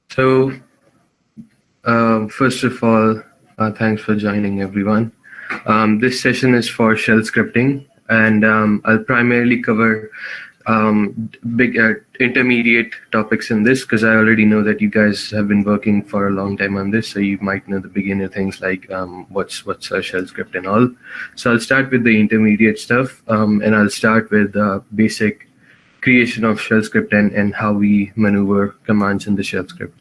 So first of all, thanks for joining, everyone. This session is for shell scripting, and I'll primarily cover big intermediate topics in this because I already know that you guys have been working for a long time on this, so you might know the beginner things like what's a shell script and all. So I'll start with the intermediate stuff, and I'll start with basic creation of shell script and how we maneuver commands in the shell script.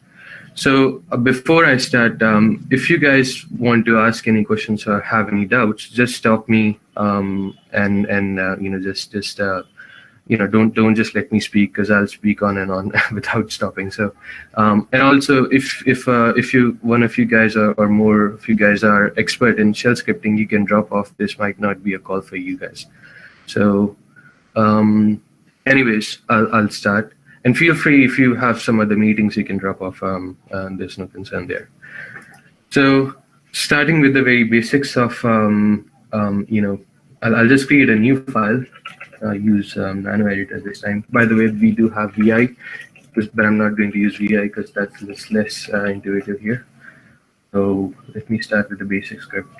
So before I start, if you guys want to ask any questions or have any doubts, just stop me and don't just let me speak because I'll speak on and on without stopping. So and also if one of you guys or more of you guys are expert in shell scripting, you can drop off. This might not be a call for you guys. So anyways, I'll start. And feel free, if you have some other meetings, you can drop off. There's no concern there. So starting with the very basics of, I'll just create a new file, use nano editor this time. By the way, we do have VI, but I'm not going to use VI because that's less intuitive here. So let me start with the basic script.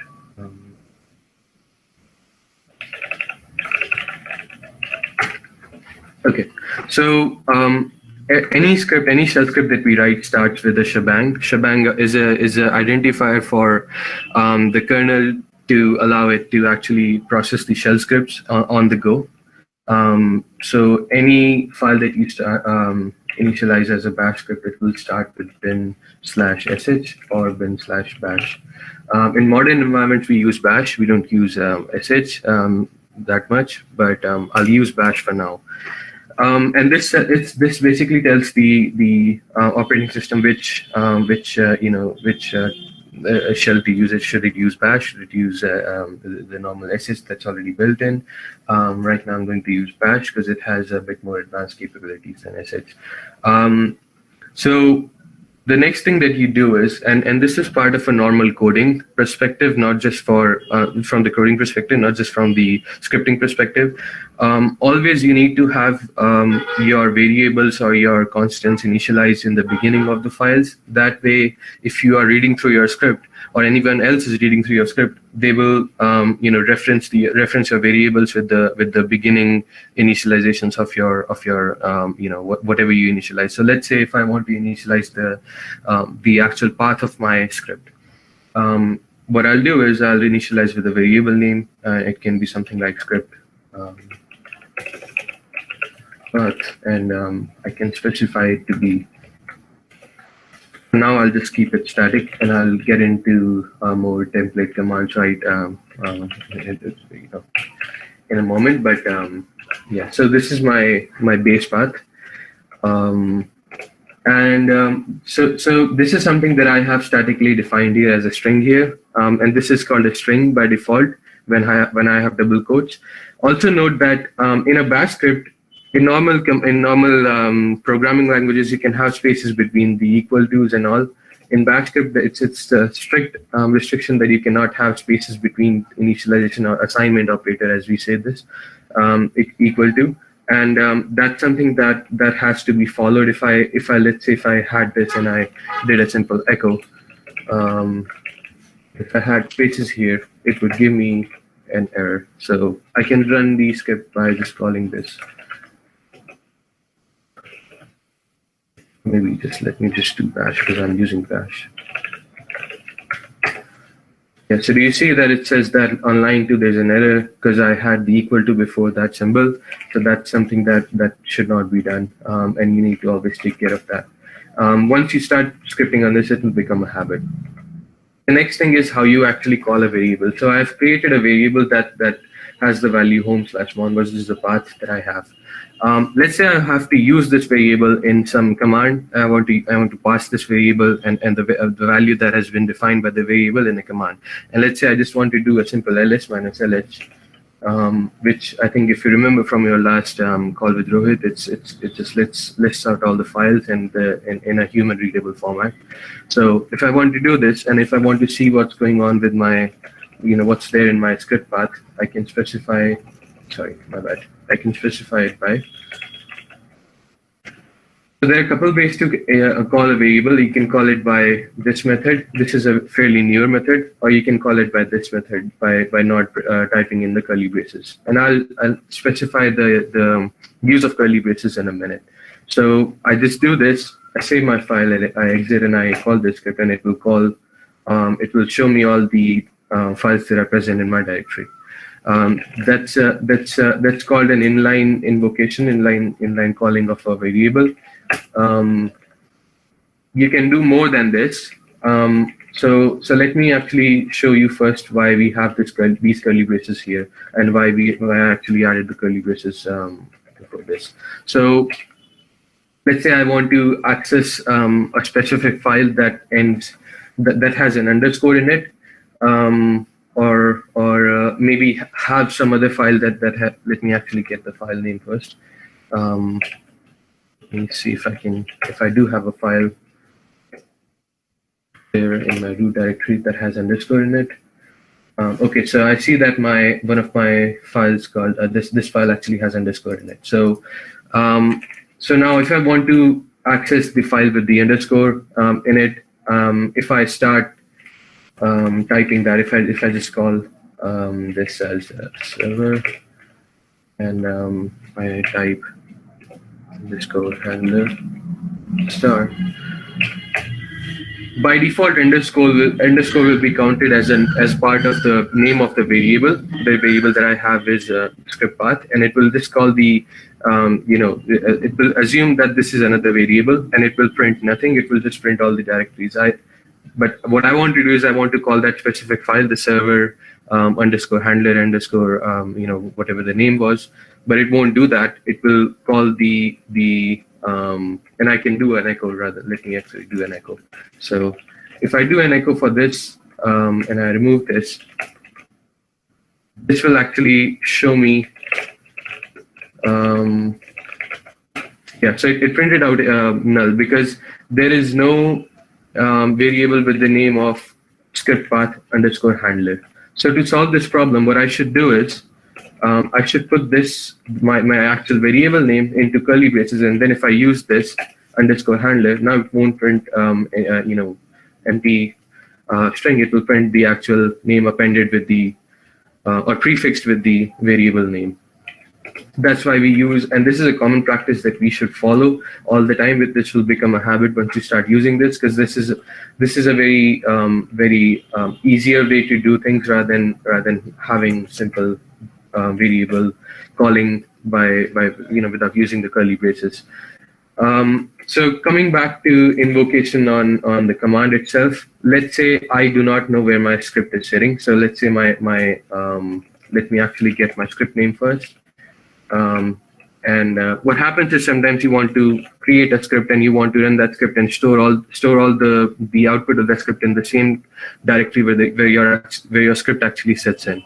Okay, so any shell script that we write starts with a shebang. Shebang is a identifier for the kernel to allow it to actually process the shell scripts on the go. So any file that you initialize as a bash script, it will start with bin/sh or bin/bash. In modern environments, we use bash. We don't use sh that much, but I'll use bash for now. And this basically tells the operating system which shell to use. Should it use bash? Should it use the normal sh that's already built in? Right now I'm going to use bash because it has a bit more advanced capabilities than sh. So the next thing that you do is, and this is part of a normal coding perspective, not just for from the coding perspective, not just from the scripting perspective. Always you need to have your variables or your constants initialized in the beginning of the files. That way, if you are reading through your script or anyone else is reading through your script, they will reference your variables with the beginning initializations of your whatever you initialize. So let's say if I want to initialize the actual path of my script, what I'll do is I'll initialize with a variable name. It can be something like script path, and I can specify it to be. Now I'll just keep it static, and I'll get into more template commands right in a moment. But yeah, so this is my base path, so this is something that I have statically defined here as a string here, and this is called a string by default when I have double quotes. Also note that in a bash script, in normal programming languages, you can have spaces between the equal to's and all. In bash script, it's a strict restriction that you cannot have spaces between initialization or assignment operator, as we say this, equal to, and that's something that has to be followed. If I let's say if I had this and I did a simple echo, if I had spaces here, it would give me an error. So I can run the script by just calling this. Maybe let me just do bash because I'm using bash. Yeah, so do you see that it says that on line 2 there's an error because I had the equal to before that symbol. So that's something that should not be done, and you need to always take care of that. Once you start scripting on this, it will become a habit. The next thing is how you actually call a variable. So I've created a variable that has the value home/mon, which is the path that I have. Let's say I have to use this variable in some command. I want to pass this variable and the value that has been defined by the variable in a command. And let's say I just want to do a simple ls minus lh, which I think if you remember from your last call with Rohit, it just lists out all the files and in a human readable format. So if I want to do this, and if I want to see what's going on with my, what's there in my script path, I can specify. Sorry, my bad. I can specify it by So there are a couple of ways to call a variable. You can call it by this method. This is a fairly newer method, or you can call it by this method by not typing in the curly braces. And I'll specify the use of curly braces in a minute. So I just do this. I save my file, and I exit, and I call this script, and it will call. It will show me all the files that are present in my directory. That's called an inline invocation, inline calling of a variable. You can do more than this. So let me actually show you first why we have these curly braces here, and why I actually added the curly braces for this. So let's say I want to access a specific file that has an underscore in it, or maybe have some other file let me actually get the file name first. Let me see if I do have a file there in my root directory that has underscore in it. Okay, so I see that one of my files called this file actually has underscore in it. So so now if I want to access the file with the underscore in it, if I start typing that, if I just call this as a server, and I type underscore handler star, by default underscore will be counted as part of the name of the variable. The variable that I have is script path, and it will just call the it will assume that this is another variable, and it will print nothing. It will just print all the directories. But what I want to do is I want to call that specific file the server underscore handler underscore whatever the name was, but it won't do that. It will call the and I can do an echo rather. Let me actually do an echo. So if I do an echo for this and I remove this, this will actually show me. Yeah, so it printed out null because there is no variable with the name of script path underscore handler. So to solve this problem, what I should do is I should put this my actual variable name into curly braces, and then if I use this underscore handler, now it won't print empty string. It will print the actual name appended with the or prefixed with the variable name. That's why we use, and this is a common practice that we should follow all the time. With this will become a habit once you start using this, because this is a very easier way to do things rather than having simple variable calling by without using the curly braces. So coming back to invocation on the command itself, let's say I do not know where my script is sitting. So let's say let me actually get my script name first. What happens is sometimes you want to create a script and you want to run that script and store all the output of that script in the same directory where your script actually sits in.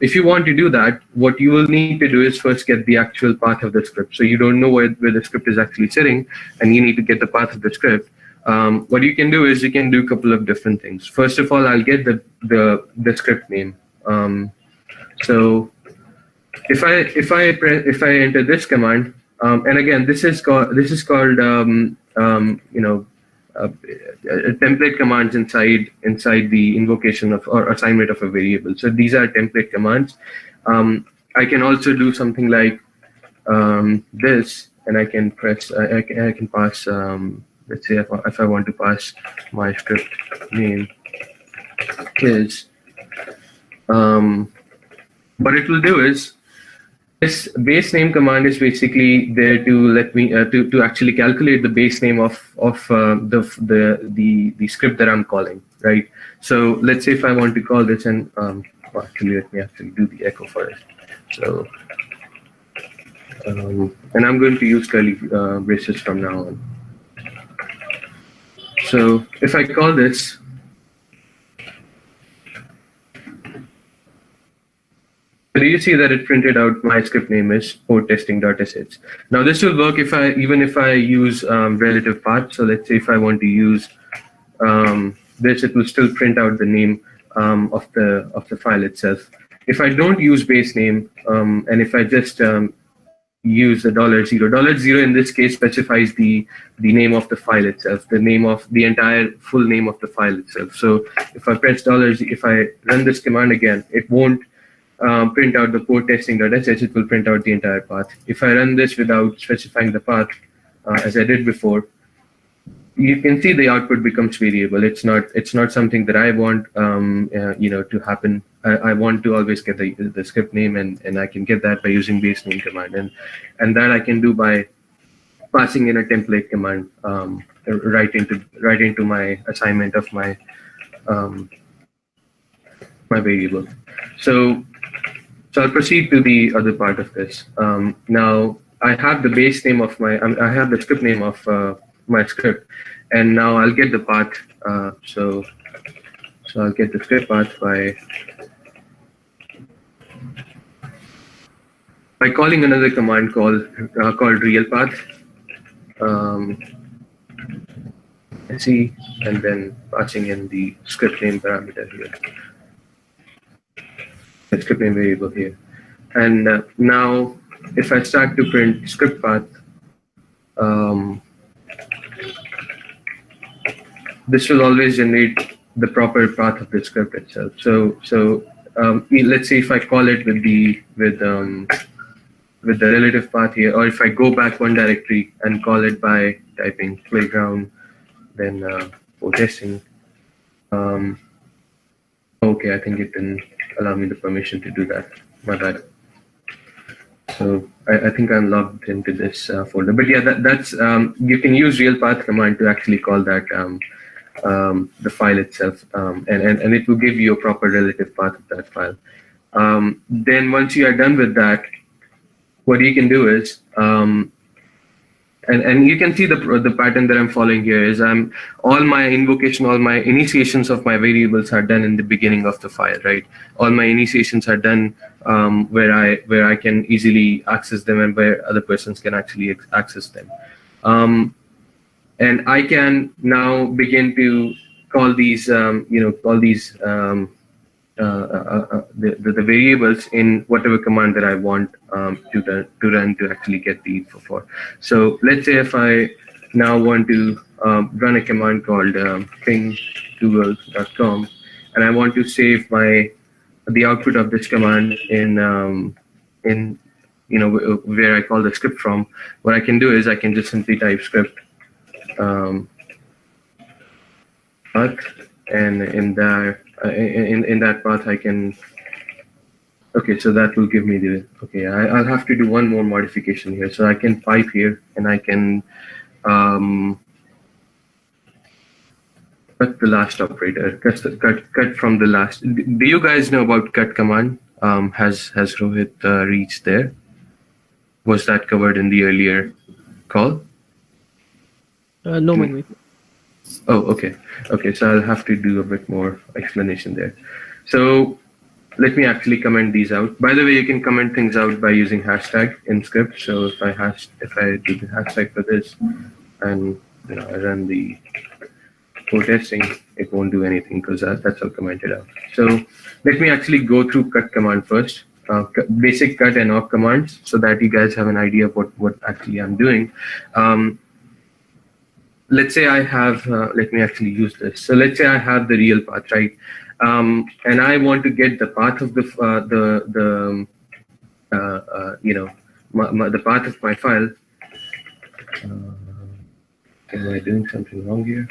If you want to do that, what you will need to do is first get the actual path of the script. So you don't know where the script is actually sitting, and you need to get the path of the script. What you can do is you can do a couple of different things. First of all, I'll get the script name. So if I enter this command, and again this is called template commands inside the invocation of or assignment of a variable. So these are template commands. I can also do something like this, and I can press. I can pass. Let's say if I want to pass my script name is. What it will do is, this base name command is basically there to let me to actually calculate the base name of the script that I'm calling, right? So let's say if I want to call this, and actually let me actually do the echo for it. So and I'm going to use curly braces from now on. So if I call this. So do you see that it printed out my script name is port testing.sh. Now this will work even if I use relative path. So let's say if I want to use this, it will still print out the name of the file itself. If I don't use base name, and if I just use the $0. $0 in this case specifies the name of the file itself, the name of the entire full name of the file itself. So if I press $, if I run this command again, it won't print out the port testing.sh, it will print out the entire path. If I run this without specifying the path, as I did before, you can see the output becomes variable. It's not something that I want to happen. I want to always get the script name, and I can get that by using base name command, and that I can do by passing in a template command right into my assignment of my my variable. So I'll proceed to the other part of this. Now I have the base name of I have the script name of my script, and now I'll get the path. So I'll get the script path by calling another command called realPath. And then passing in the script name parameter here, the script name variable here. And now if I start to print script path, this will always generate the proper path of the script itself. So let's say if I call it with the relative path here, or if I go back one directory and call it by typing playground, then for testing. Okay, I think it didn't allow me the permission to do that. My bad. So I think I'm logged into this folder. But yeah, that's you can use realPath command to actually call that the file itself, and it will give you a proper relative path of that file. Then once you are done with that, what you can do is, and you can see the pattern that I'm following here is all my initiations of my variables are done in the beginning of the file, right? All my initiations are done where I can easily access them and where other persons can actually access them. And I can now begin to call these the variables in whatever command that I want to run to actually get the info for. So let's say if I now want to run a command called ping google.com, and I want to save the output of this command in where I call the script from. What I can do is I can just simply type script path, and in that path I can, okay, so that will give me I'll have to do one more modification here. So I can pipe here, and I can cut the last operator, cut from the last. Do you guys know about cut command? Has Rohit reached there? Was that covered in the earlier call? No, Manvi. Oh, okay. Okay, so I'll have to do a bit more explanation there. So let me actually comment these out. By the way, you can comment things out by using hashtag in script. So if I do the hashtag for this, and I run the for testing, it won't do anything because that's all commented out. So let me actually go through cut command first, basic cut and awk commands, so that you guys have an idea of what actually I'm doing. Let's say I have, let me actually use this. So let's say I have the real path, right? And I want to get the path of the path of my file. Am I doing something wrong here?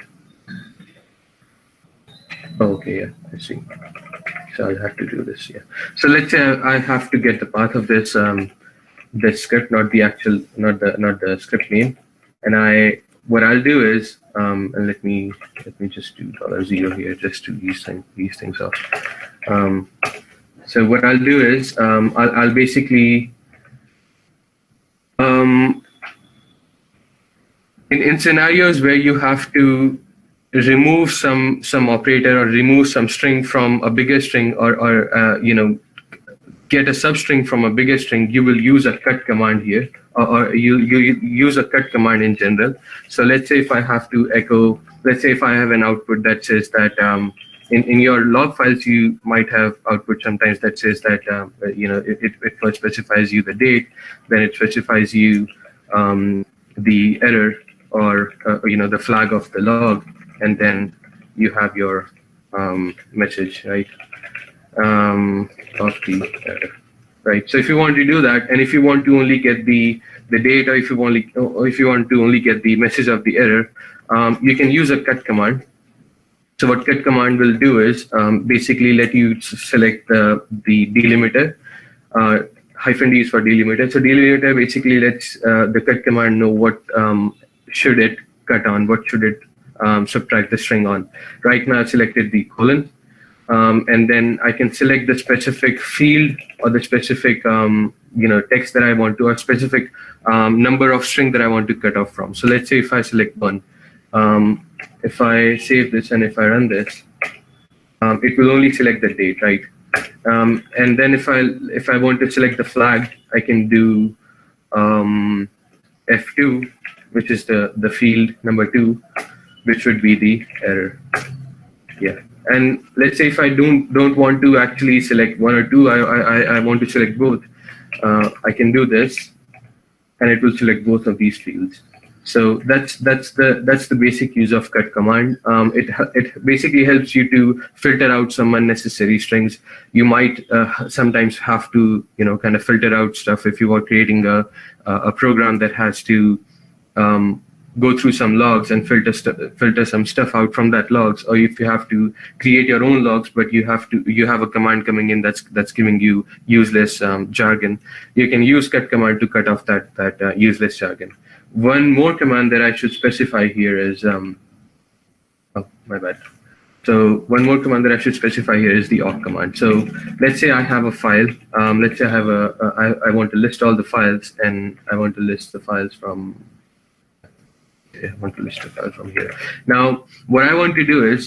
Oh, okay, yeah, I see. So I'll have to do this, yeah. So let's say I have to get the path of this this script, not the script name, and what I'll do is, and let me just do $0 here just to these things off. So what I'll do is, I'll basically, in scenarios where you have to remove some operator or remove some string from a bigger string, or get a substring from a bigger string, you will use a cut command here, or you use a cut command in general. So let's say if I have to echo, let's say if I have an output that says that in your log files, you might have output sometimes that says that it first specifies you the date, then it specifies you the error or the flag of the log, and then you have your message, right, of the error. Right. So if you want to do that, and if you want to only get the date, or if you want to only get the message of the error, you can use a cut command. So what cut command will do is basically let you select the delimiter. -D is for delimiter. So delimiter basically lets the cut command know what should it cut on, what should it subtract the string on. Right now I've selected the colon. And then I can select the specific field or the specific text that I want to, or specific number of string that I want to cut off from. So let's say if I select 1, if I save this and if I run this, it will only select the date, right? And then if I want to select the flag, I can do F2, which is the field number 2, which would be the error. Yeah. And let's say if I don't want to actually select 1 or 2, I want to select both. I can do this, and it will select both of these fields. So that's the basic use of cut command. It basically helps you to filter out some unnecessary strings. You might sometimes have to kind of filter out stuff if you are creating a program that has to go through some logs and filter some stuff out from that logs, or if you have to create your own logs, but you have a command coming in that's giving you useless jargon. You can use cut command to cut off that useless jargon. One more command that I should specify here is oh my bad. So one more command that I should specify here is the awk command. So let's say I have a file. Let's say I want to list all the files, and I want to list the files from. I want to list the file from here. Now, what I want to do is,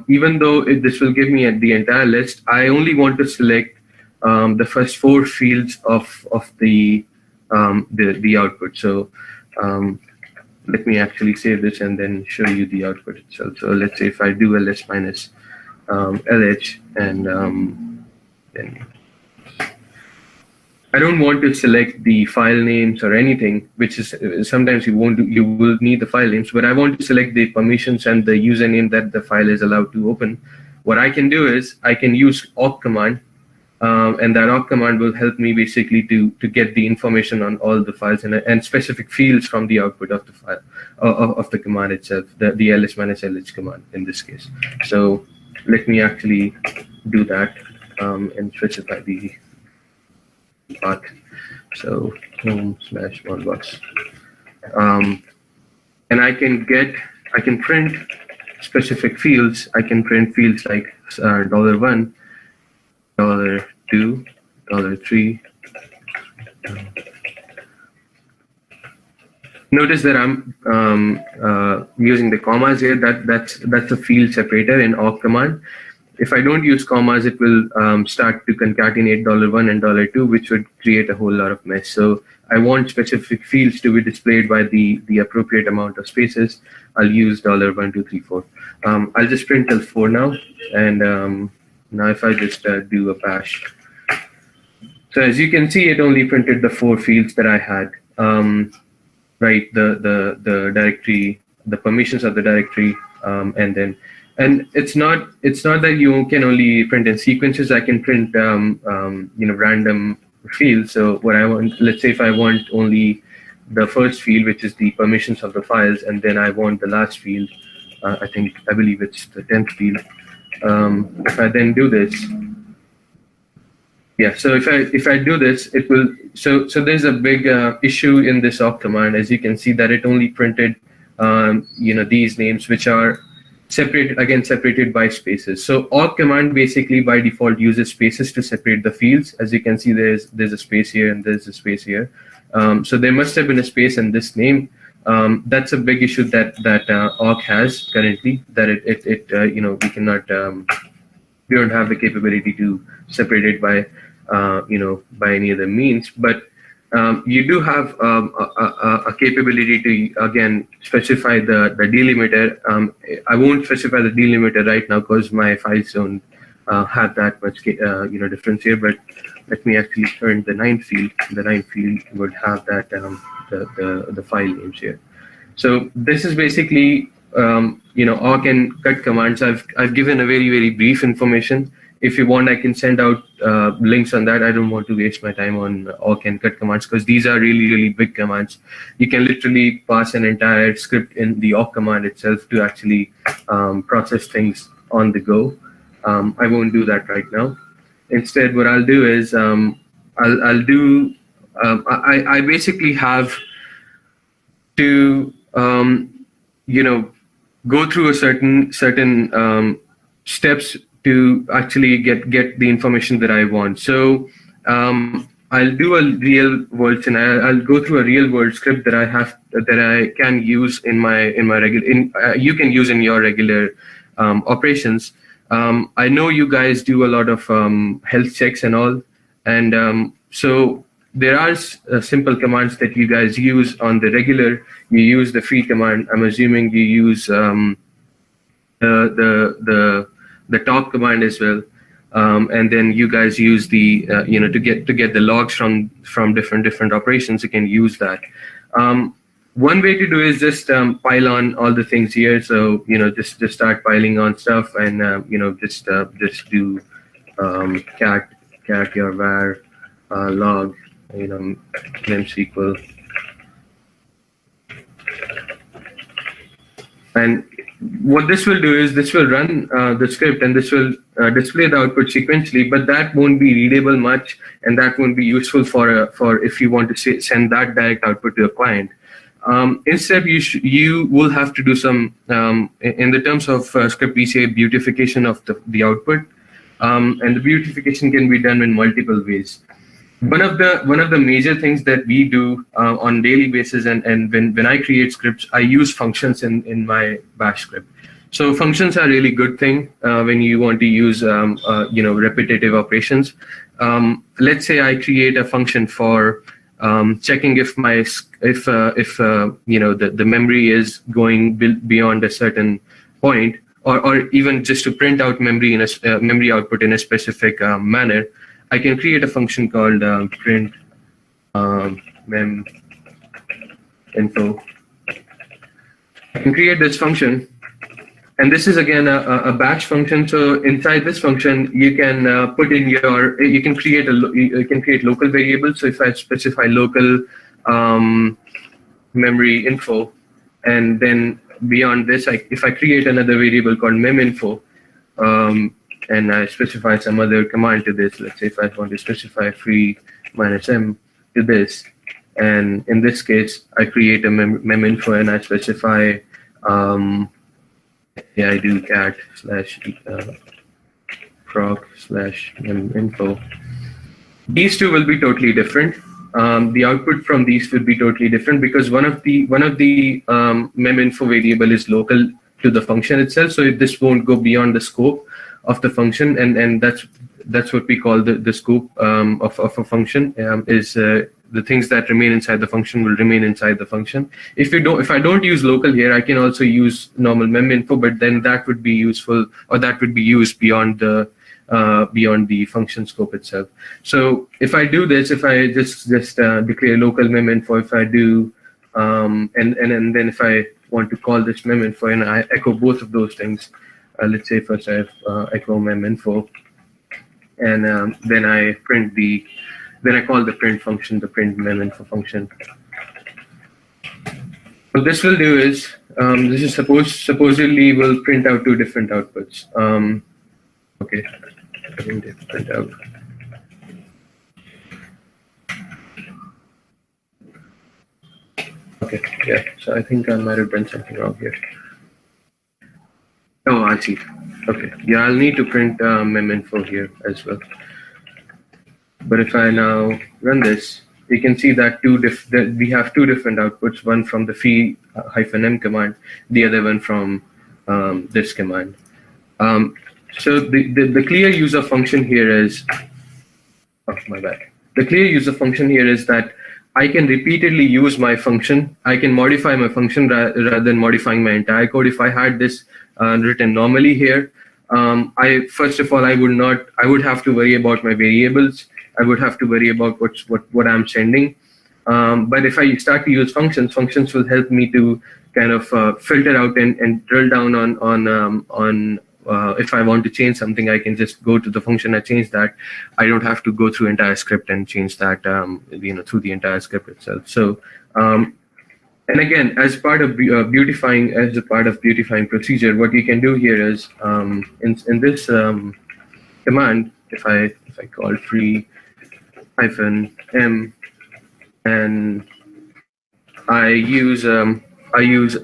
even though this will give me the entire list, I only want to select the first 4 fields of the output. So let me actually save this and then show you the output itself. So let's say if I do ls minus lh, and then I don't want to select the file names or anything, which is sometimes you will need the file names, but I want to select the permissions and the username that the file is allowed to open. What I can do is I can use awk command, and that awk command will help me basically to get the information on all the files and specific fields from the output of the file of the command itself, the ls minus lh command in this case. So let me actually do that and specify the path. So home/mailbox, and I can print specific fields. I can print fields like $1, $2, $3. Notice that I'm using the commas here. That's a field separator in awk command. If I don't use commas, it will start to concatenate $1 and $2, which would create a whole lot of mess. So I want specific fields to be displayed by the appropriate amount of spaces. I'll use $1, 2, 3, 4. I'll just print till 4 now, and now if I just do a bash. So as you can see, it only printed the 4 fields that I had. Right, the directory, the permissions of the directory, and it's not that you can only print in sequences. I can print random fields. So what I want, let's say if I want only the first field, which is the permissions of the files, and then I want the last field, I believe it's the 10th field. If I then do this, yeah, so if I do this, it will, so there's a big issue in this awk command. As you can see that it only printed these names, which are separated by spaces. So awk command basically by default uses spaces to separate the fields. As you can see, there's a space here and there's a space here. So there must have been a space in this name. That's a big issue that awk has currently, that we cannot, we don't have the capability to separate it by by any other means. But You do have a capability to, again, specify the delimiter. I won't specify the delimiter right now because my files don't have that much difference here, but let me actually turn the 9 field. The 9 field would have that the file names here. So this is basically awk and cut commands. I've given a very brief information. If you want, I can send out links on that. I don't want to waste my time on awk and cut commands because these are really big commands. You can literally pass an entire script in the awk command itself to actually process things on the go. I won't do that right now. Instead, what I'll do is I basically have to go through a certain steps to actually get the information that I want. So I'll do a real world scenario. I'll go through a real world script that I can use in my regular. You can use in your regular operations. I know you guys do a lot of health checks and all, and so there are simple commands that you guys use on the regular. You use the free command. I'm assuming you use the top command as well, and then you guys use the to get the logs from different operations. You can use that. One way to do is just pile on all the things here. So just start piling on stuff, and just do cat your var log memsql, and what this will do is this will run the script, and this will display the output sequentially, but that won't be readable much, and that won't be useful for if you want to send that direct output to a client. Instead, you will have to do some, in the terms of script, we say beautification of the output, and the beautification can be done in multiple ways. One of the major things that we do on daily basis, and when I create scripts, I use functions in my bash script. So functions are really good thing when you want to use repetitive operations. Let's say I create a function for checking if the memory is going beyond a certain point, or even just to print out memory memory output in a specific manner. I can create a function called print mem info. I can create this function, and this is again a batch function. So inside this function, you can put in you can create local variables. So if I specify local memory info, and then beyond this, if I create another variable called meminfo, and I specify some other command to this. Let's say if I want to specify free -m to this, and in this case, I create a meminfo, and I specify I do cat /proc/meminfo. These two will be totally different. The output from these will be totally different because one of the meminfo variable is local to the function itself, so this won't go beyond the scope of the function, and that's what we call the scope of a function. Is the things that remain inside the function will remain inside the function. If I don't use local here, I can also use normal meminfo, but then that would be useful, or that would be used beyond the function scope itself. So if I do this, if I just declare local meminfo, if I do and then if I want to call this meminfo and I echo both of those things, let's say first I have echo meminfo, and then I call the print function, the print meminfo function. What this will do is this is supposedly will print out two different outputs. Okay, I think they print out. Okay, yeah. So I think I might have done something wrong here. Oh, I see. Okay, yeah, I'll need to print meminfo here as well. But if I now run this, you can see that we have two different outputs, one from the free -m command, the other one from this command. So the clear user function here is, oh my bad. The clear user function here is that I can repeatedly use my function. I can modify my function rather than modifying my entire code. If I had this written normally here, I first of all I would have to worry about my variables. I would have to worry about what I'm sending. But if I start to use functions will help me to kind of filter out and drill down on if I want to change something, I can just go to the function and change that. I don't have to go through entire script and change that through the entire script itself. So and again, as part of beautifying procedure, what you can do here is in this command, if I call free -m and I use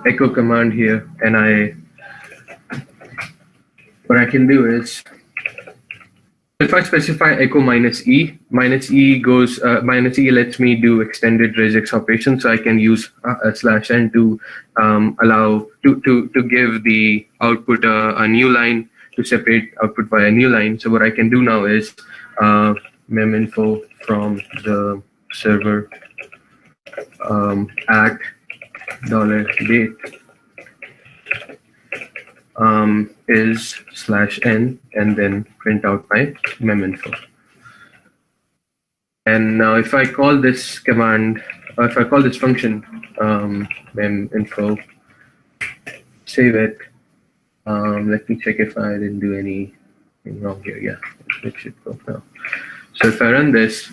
echo command here, and what I can do is, if I specify echo -e goes -e lets me do extended regex operations, so I can use /n to allow to give the output a new line, to separate output by a new line. So what I can do now is meminfo from the server at $date is /n, and then print out my meminfo. And now if I call this command, or if I call this function meminfo, save it. Let me check if I didn't do anything wrong here. Yeah, it should go now. So if I run this,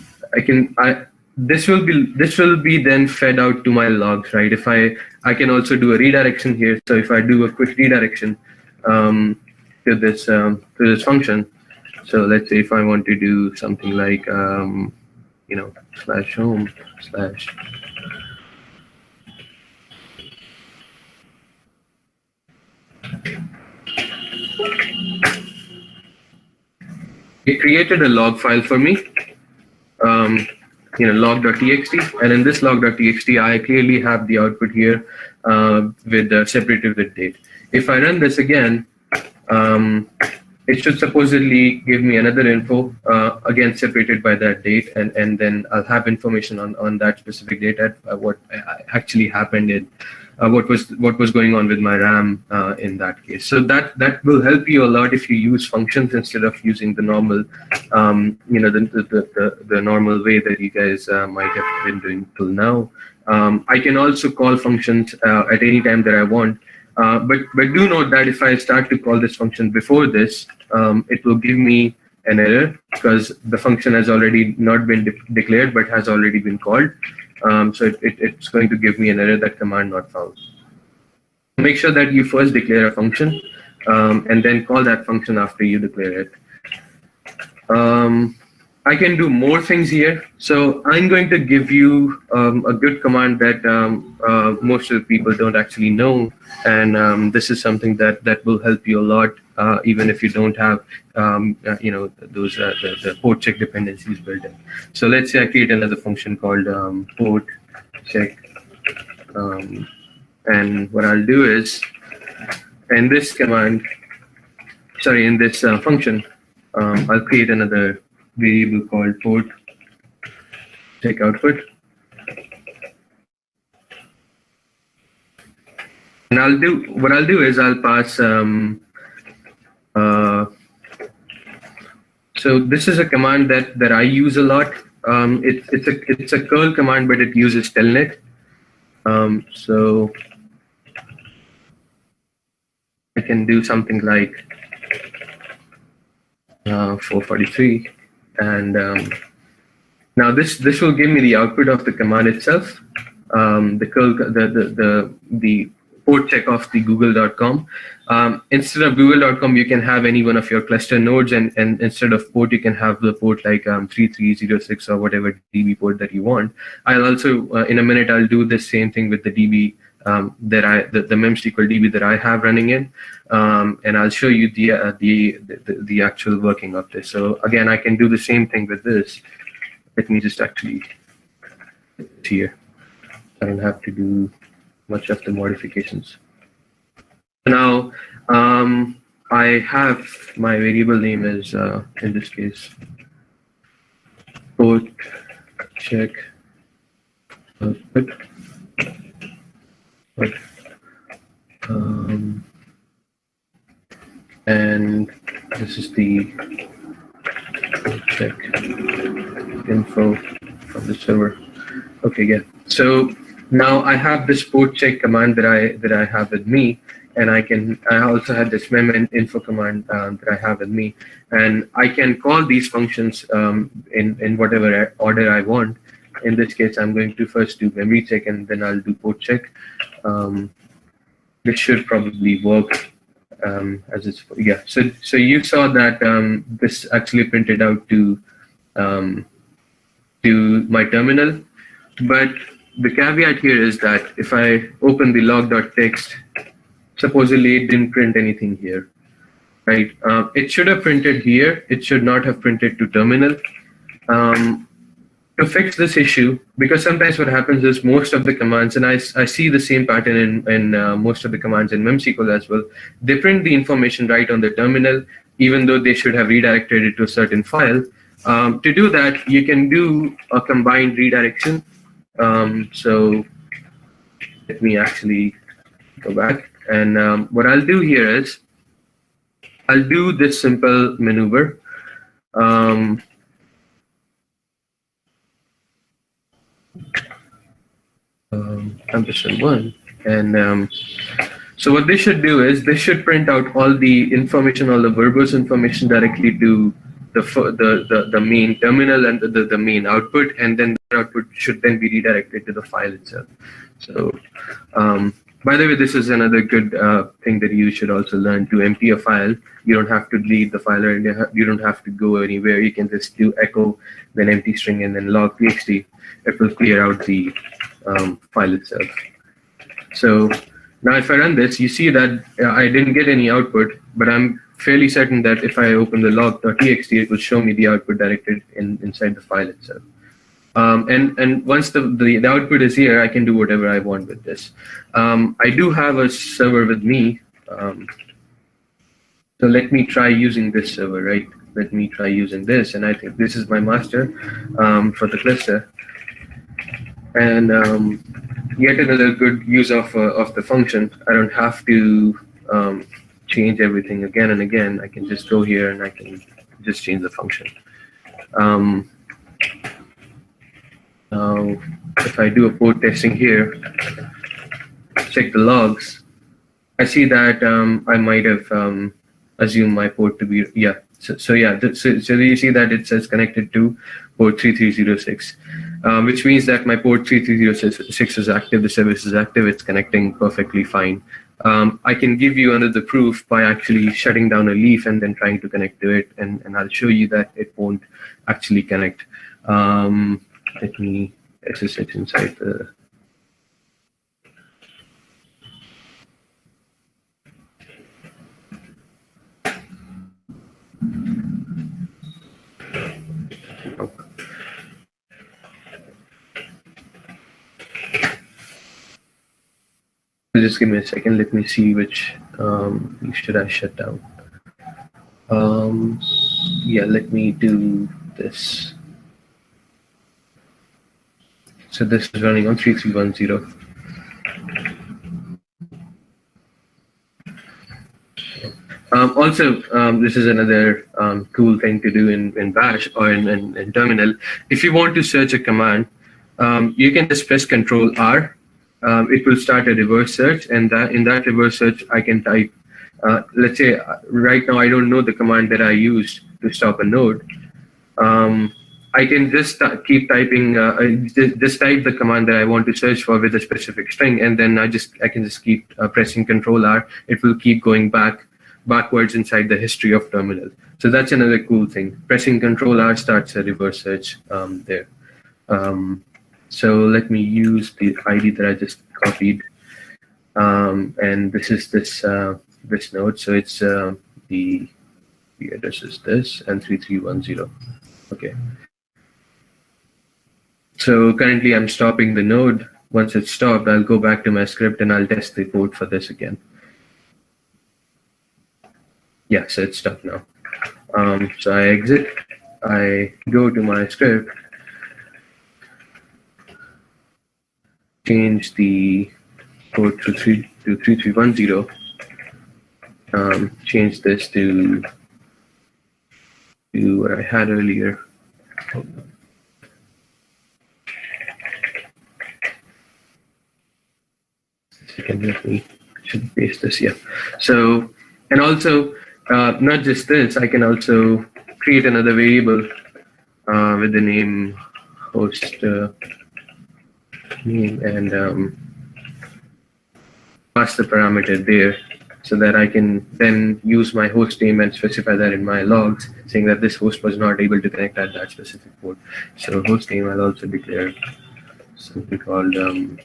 this will be then fed out to my logs, right? If I can also do a redirection here. So if I do a quick redirection to this function, so let's say if I want to do something like /home/ it created a log file for me, log.txt, and in this log.txt, I clearly have the output here separated with date. If I run this again, it should supposedly give me another info, again separated by that date, and then I'll have information on that specific date at what actually happened in what was going on with my RAM in that case. So that will help you a lot if you use functions instead of using the normal, the normal way that you guys might have been doing till now. I can also call functions at any time that I want. But do note that if I start to call this function before this, it will give me an error because the function has already not been declared but has already been called. So it's going to give me an error that command not found. Make sure that you first declare a function and then call that function after you declare it. I can do more things here. So I'm going to give you a good command that most of the people don't actually know. And this is something that will help you a lot, even if you don't have those the port check dependencies built in. So let's say I create another function called port check. And what I'll do is, in this function, I'll create another variable called port check output, and I'll pass so this is a command that I use a lot. It's a curl command, but it uses telnet. So I can do something like 443. And now this will give me the output of the command itself, the port check of the google.com. Instead of google.com, you can have any one of your cluster nodes, and instead of port, you can have the port like 3306 or whatever DB port that you want. I'll also in a minute I'll do the same thing with the DB the memsql DB that I have running in, and I'll show you the actual working of this. So again, I can do the same thing with this. Let me just actually here. I don't have to do much of the modifications. Now I have my variable name is in this case port check But, and this is the check info from the server. Okay, yeah. So now I have this port check command that I have with me, and I also have this mem info command that I have with me, and I can call these functions in whatever order I want. In this case, I'm going to first do memory check, and then I'll do port check. This should probably work as it's, yeah. So you saw that this actually printed out to my terminal, but the caveat here is that if I open the log.txt, supposedly it didn't print anything here, right? It should have printed here. It should not have printed to terminal. To fix this issue, because sometimes what happens is most of the commands, and I see the same pattern in most of the commands in memsql as well, they print the information right on the terminal, even though they should have redirected it to a certain file. To do that, you can do a combined redirection. So let me actually go back. And what I'll do here is I'll do this simple maneuver. #1, and so what they should do is they should print out all the information, all the verbose information directly to the main terminal and the main output, and then the output should then be redirected to the file itself. So by the way, this is another good thing that you should also learn. To empty a file, you don't have to delete the file, or you don't have to go anywhere. You can just do echo, then empty string, and then log.txt. It will clear out the file itself. So now if I run this, you see that I didn't get any output, but I'm fairly certain that if I open the log.txt, it will show me the output directed inside the file itself. And once the output is here, I can do whatever I want with this. I do have a server with me. So let me try using this server, right? Let me try using this. And I think this is my master for the cluster. And yet another good use of the function. I don't have to change everything again and again. I can just go here and I can just change the function. Now, if I do a port testing here, check the logs, I see that I might have assumed my port to be, yeah. So you see that it says connected to port 3306, which means that my port 3306 is active, the service is active, it's connecting perfectly fine. I can give you another proof by actually shutting down a leaf and then trying to connect to it, and I'll show you that it won't actually connect. Let me SSH inside the. Just give me a second. Let me see which should I shut down. Yeah, let me do this. So this is running on 3310. Also, this is another cool thing to do in Bash or in Terminal. If you want to search a command, you can just press Control R. It will start a reverse search, and in that reverse search, I can type. Let's say right now I don't know the command that I used to stop a node. I can just keep typing, just type the command that I want to search for with a specific string, and then I can just keep pressing Control R. It will keep going backwards inside the history of terminal. So that's another cool thing. Pressing Control R starts a reverse search there. So let me use the ID that I just copied, and this is this node. So it's the address is this and 3310. Okay. So currently I'm stopping the node. Once it's stopped, I'll go back to my script and I'll test the port for this again. Yeah, so it's stopped now. So I exit, I go to my script, change the port to 3310. Change this to what I had earlier. Second, let me should paste this. Yeah. So, and also not just this, I can also create another variable with the name host name and pass the parameter there, so that I can then use my host name and specify that in my logs, saying that this host was not able to connect at that specific port. So host name, I'll also declare something called, and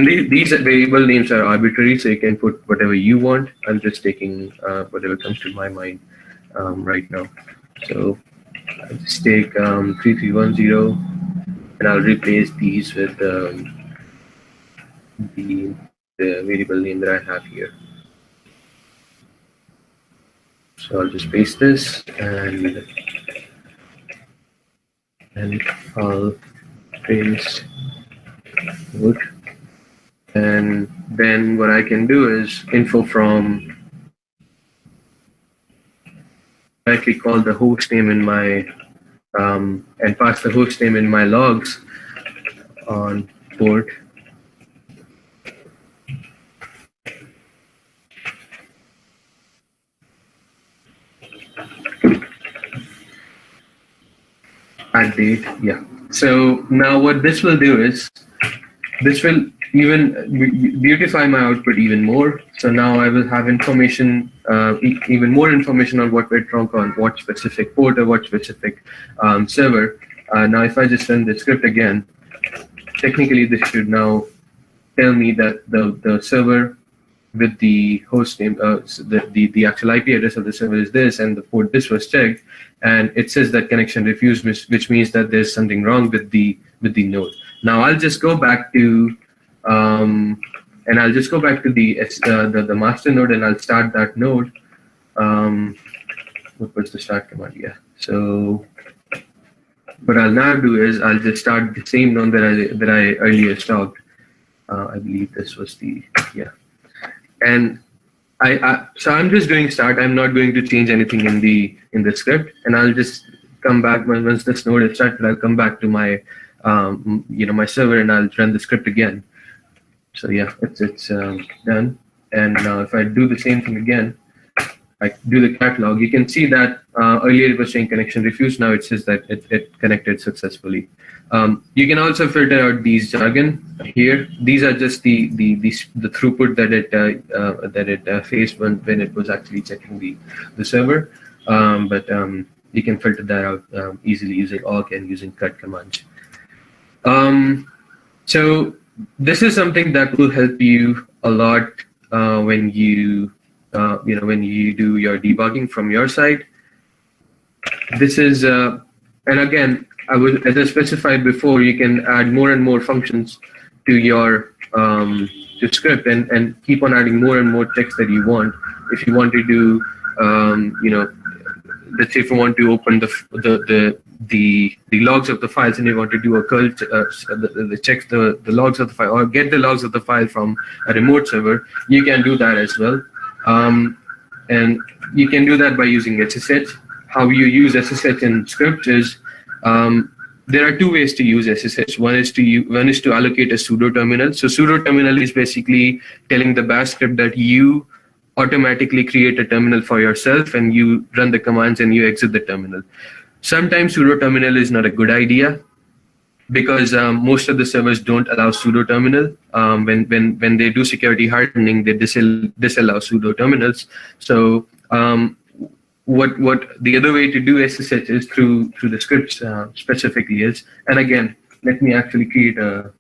these variable names are arbitrary, so you can put whatever you want. I'm just taking whatever comes to my mind right now. So I'll just take 3310, and I'll replace these with the variable name that I have here. So I'll just paste this and I'll paste root. And then what I can do is info from directly call the host name in my and pass the host name in my logs on port. At date, yeah. So now what this will do is this will even beautify my output even more. So now I will have information, even more information on what went wrong on what specific port or what specific server. Now, if I just run the script again, technically this should now tell me that the server with the host name, the actual IP address of the server is this, and the port this was checked, and it says that connection refused, which means that there's something wrong with the node. Now I'll just go back to the master node, and I'll start that node. What was the start command? Yeah. So what I'll now do is I'll just start the same node that I earlier stopped. I believe this was and so I'm just doing start. I'm not going to change anything in the script, and I'll just come back once this node is started. I'll come back to my my server, and I'll run the script again. So yeah, it's done. And now if I do the same thing again, I do the catalog, you can see that earlier it was saying connection refused. Now it says that it connected successfully. You can also filter out these jargon here. These are just the throughput that it faced when it was actually checking the server. But you can filter that out easily using awk and using cut commands. So this is something that will help you a lot when you when you do your debugging from your side. This is and again, as I specified before, you can add more and more functions to your script and keep on adding more and more text that you want. If you want to do let's say if you want to open the logs of the files, and you want to do a curl check the logs of the file, or get the logs of the file from a remote server, you can do that as well. And you can do that by using SSH. How you use SSH in script is there are two ways to use SSH. One is to allocate a pseudo terminal. So pseudo terminal is basically telling the bash script that you automatically create a terminal for yourself, and you run the commands and you exit the terminal. Sometimes pseudo terminal is not a good idea, because most of the servers don't allow pseudo terminal. When they do security hardening, they disallow pseudo terminals. So what the other way to do SSH is through the scripts specifically is, and again, let me actually create a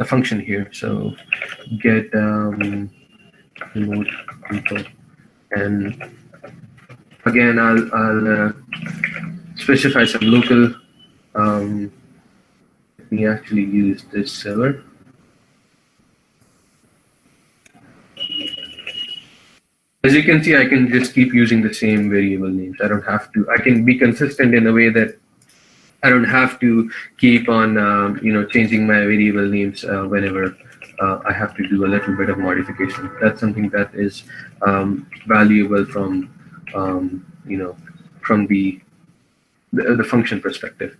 function here. So get remote info, and again I'll specify some local. Let me actually use this server. As you can see, I can just keep using the same variable names. I don't have to. I can be consistent in a way that I don't have to keep on, changing my variable names whenever I have to do a little bit of modification. That's something that is valuable from, from the function perspective.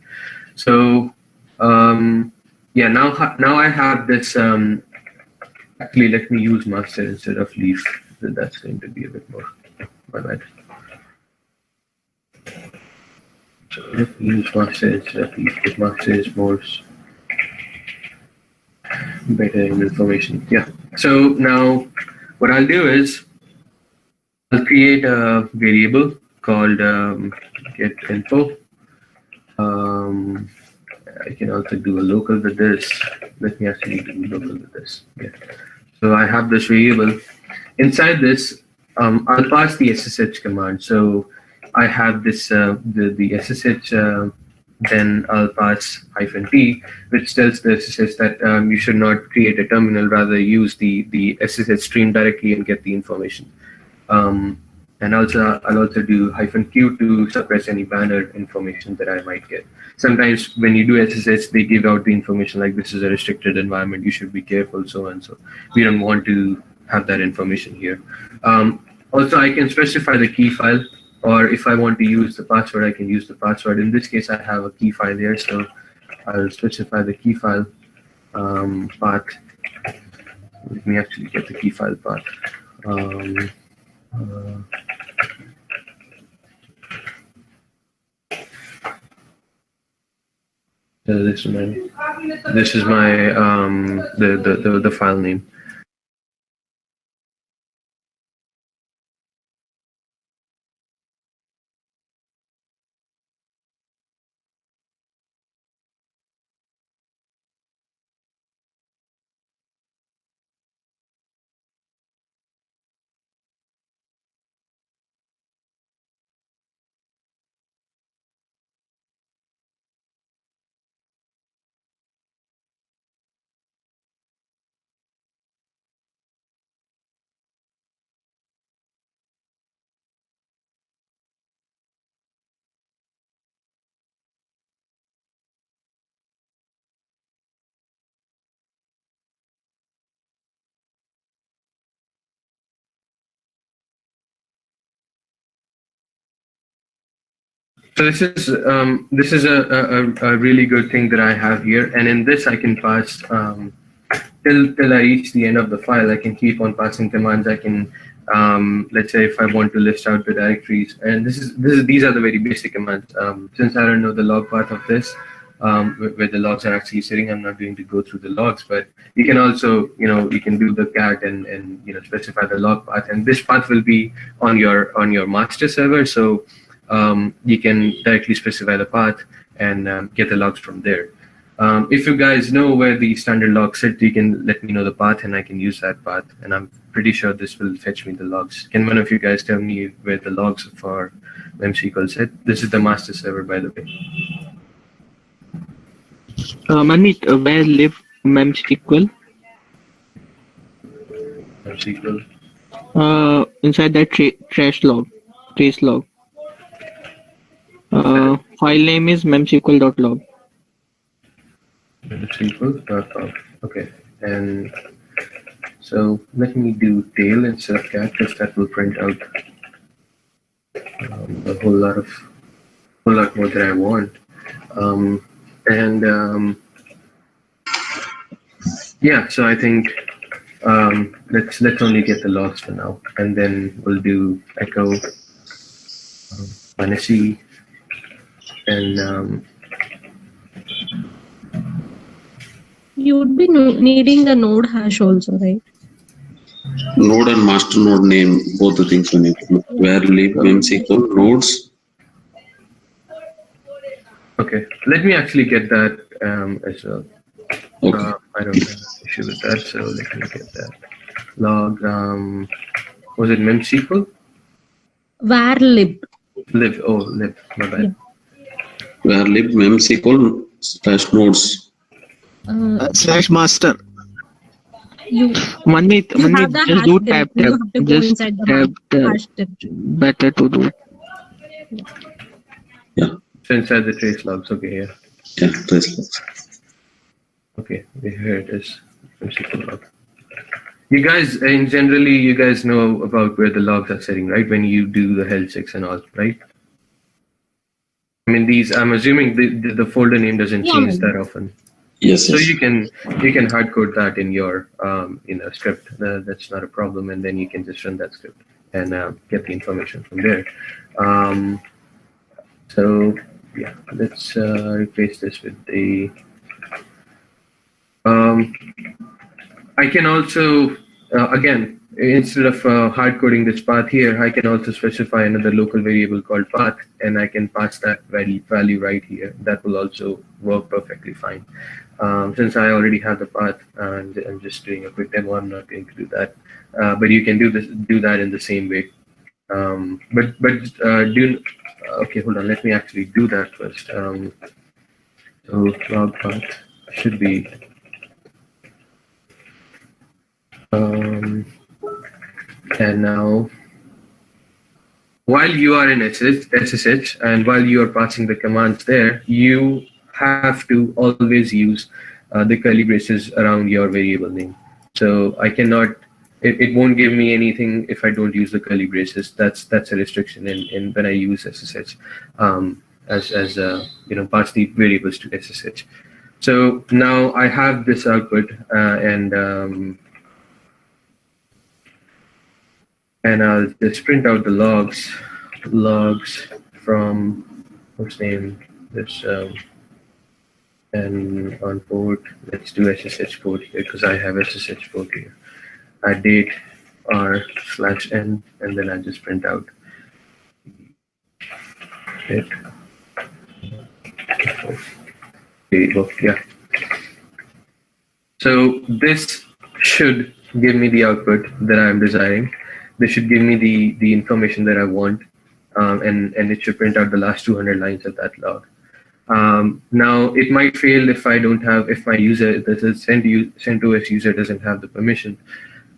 So, yeah, now I have this. Actually, let me use master instead of leaf. That's going to be a bit more. My bad. So let me use master instead of leaf. Because master is more better in information. Yeah. So now what I'll do is I'll create a variable called get info. I can also do a local with this. Let me actually do local with this. Yeah. So I have this variable. Inside this, I'll pass the SSH command. So I have this the SSH. Then I'll pass -t, which tells the SSH that you should not create a terminal, rather use the SSH stream directly and get the information. And also, I'll also do -q to suppress any banner information that I might get. Sometimes when you do SSH, they give out the information like this is a restricted environment, you should be careful, so and so. We don't want to have that information here. Also, I can specify the key file, or if I want to use the password, I can use the password. In this case, I have a key file here, so I'll specify the key file path. Let me actually get the key file path. So this is my the file name. So this is a really good thing that I have here, and in this I can pass till I reach the end of the file. I can keep on passing commands. I can let's say if I want to list out the directories, and these are the very basic commands. Since I don't know the log part of this, where the logs are actually sitting, I'm not going to go through the logs, but you can also you can do the cat and specify the log path, and this path will be on your master server. So you can directly specify the path and get the logs from there. If you guys know where the standard logs sit, you can let me know the path and I can use that path. And I'm pretty sure this will fetch me the logs. Can one of you guys tell me where the logs for memsql sit? This is the master server, by the way. Manmeet, where live memsql? memsql. Inside that trace log. File name is memsql.log. memsql.log. Okay, and so let me do tail instead of cat, because that will print out a whole lot more than I want. Yeah, so I think let's only get the logs for now, and then we'll do echo -c and you would be needing the node hash also, right? Node and master node name, both the things we need. Where live memsql nodes. Okay, let me actually get that as well. Okay. I don't have an issue with that, so let me get that. Log, was it memsql? Where lib. Lib, my bad. Yeah. Where live memsql /nodes. /master. Manmeet, have the just hash do directory. tab. You have to go Just inside the tab. hash directory. Better to do. Yeah. So inside the trace logs, okay, yeah. Yeah, trace logs. Okay, here it is. MySQL log. You guys, in generally, you guys know about where the logs are sitting, right? When you do the health checks and all, right? I mean, these. I'm assuming the folder name doesn't change that often. Yes, So yes. you can hard code that in your script. That's not a problem, and then you can just run that script and get the information from there. So yeah, let's replace this with the. I can also again, instead of hard coding this path here, I can also specify another local variable called path, and I can pass that value right here. That will also work perfectly fine. Since I already have the path and I'm just doing a quick demo, I'm not going to do that. But you can do that in the same way. Okay, hold on. Let me actually do that first. So log path should be and now while you are in SSH and while you are passing the commands there, you have to always use the curly braces around your variable name. So I cannot, it won't give me anything if I don't use the curly braces. That's a restriction in when I use SSH pass the variables to SSH. So now I have this output and I'll just print out the logs from what's name this and on port. Let's do SSH port here because I have SSH port here. Add date r/n and then I just print out it. Yeah. So this should give me the output that I'm desiring. This should give me the information that I want, and it should print out the last 200 lines of that log. Now it might fail if my user, the CentOS user doesn't have the permission.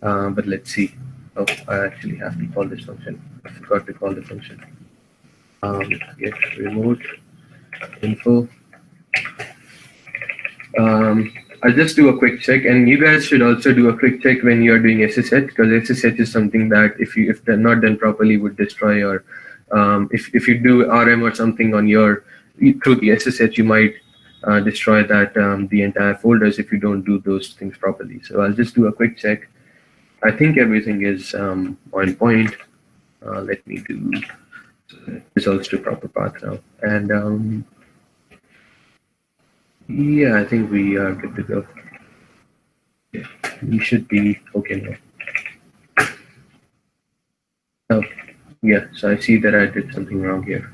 But let's see. Oh, I actually have to call this function. I forgot to call the function. Get remote info. I'll just do a quick check, and you guys should also do a quick check when you are doing SSH, because SSH is something that if they're not done properly would destroy your. If you do RM or something on your through the SSH, you might destroy that the entire folders if you don't do those things properly. So I'll just do a quick check. I think everything is on point. Let me do results to proper path now, and yeah, I think we are good to go. Yeah, we should be okay now. Oh, yeah, so I see that I did something wrong here.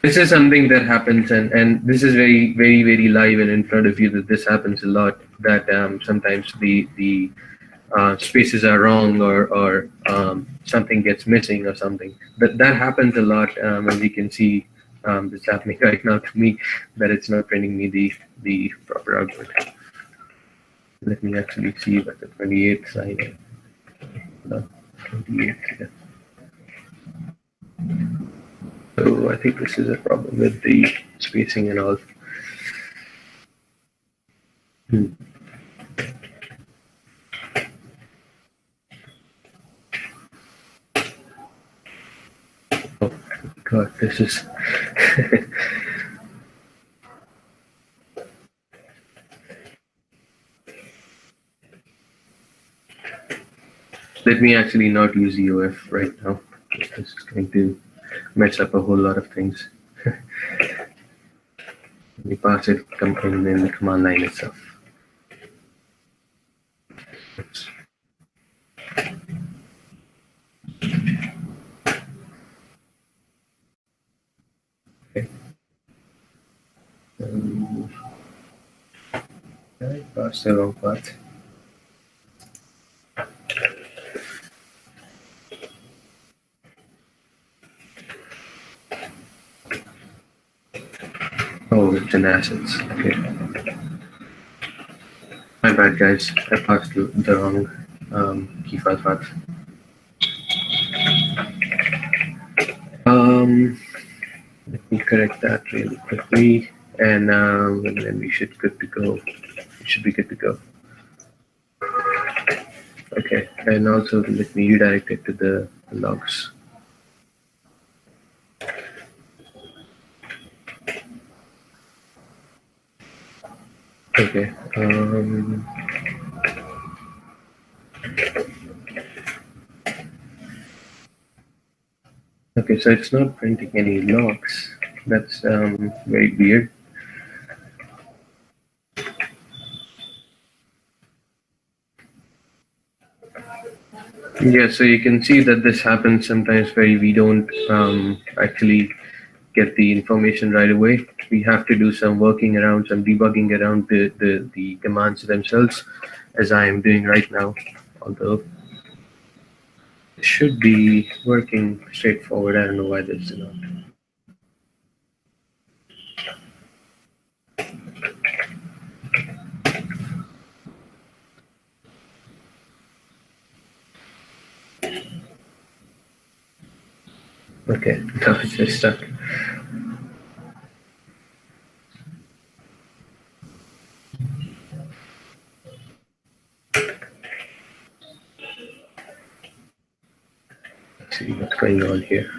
This is something that happens, and this is very, very, very live and in front of you that this happens a lot, that sometimes the spaces are wrong or something gets missing or something. That happens a lot, as you can see. It's happening right now to me, that it's not printing me the proper output. Let me actually see what the 28th line is. No, 28th, yeah. So I think this is a problem with the spacing and all. Oh God, this is. Let me actually not use EOF right now. This is going to mess up a whole lot of things. We pass it in the command line itself. Oops. Okay. I passed the wrong path. Oh, it's in assets. Okay. My bad, guys. I passed the wrong key file path. Let me correct that really quickly, and then we should good to go. We should be good to go. Okay, and also let me redirect it to the logs. Okay. Okay, so it's not printing any logs. That's very weird. Yeah, so you can see that this happens sometimes where we don't actually get the information right away. We have to do some working around, some debugging around the commands themselves, as I am doing right now, although it should be working straightforward. I don't know why this is not. Okay, now it's just stuck. Let's see what's going on here.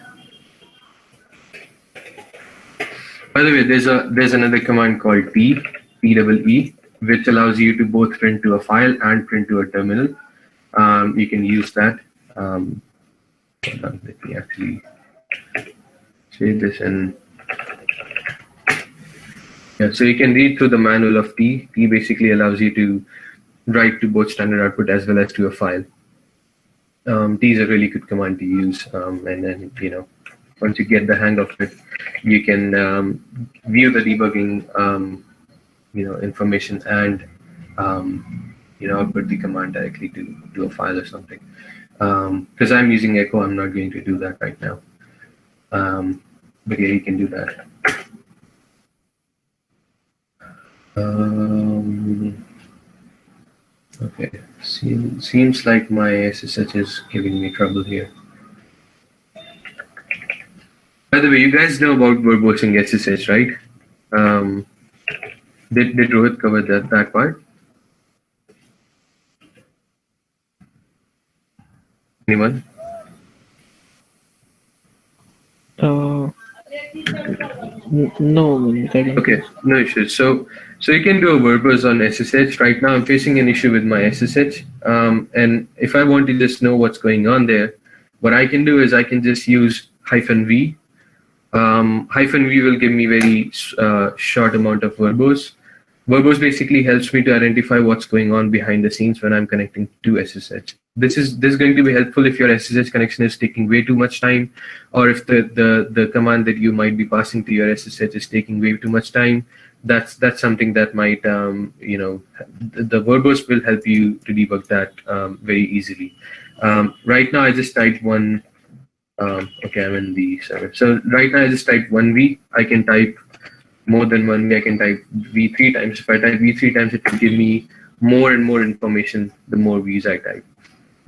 By the way, there's another command called PEE, which allows you to both print to a file and print to a terminal. You can use that. Let me actually save this and yeah, so you can read through the manual of T. T basically allows you to write to both standard output as well as to a file. T is a really good command to use, and then once you get the hang of it, you can view the debugging information and output the command directly to a file or something. Because I'm using Echo, I'm not going to do that right now. But yeah, you can do that. Okay, seems like my SSH is giving me trouble here. By the way, you guys know about verbosing SSH, right? Did Rohit cover that part? Anyone? No. Okay, no issues. So you can do a verbose on SSH. Right now, I'm facing an issue with my SSH. And if I want to just know what's going on there, what I can do is I can just use -v. -v will give me very short amount of verbose. Verbose basically helps me to identify what's going on behind the scenes when I'm connecting to SSH. This is going to be helpful if your SSH connection is taking way too much time, or if the command that you might be passing to your SSH is taking way too much time. That's something that might the verbose will help you to debug that very easily. Right now I just typed one. Okay, I'm in the server. So right now I just typed 1v. I can type more than 1v. I can type v 3 times. If I type v 3 times, it will give me more and more information the more v's I type.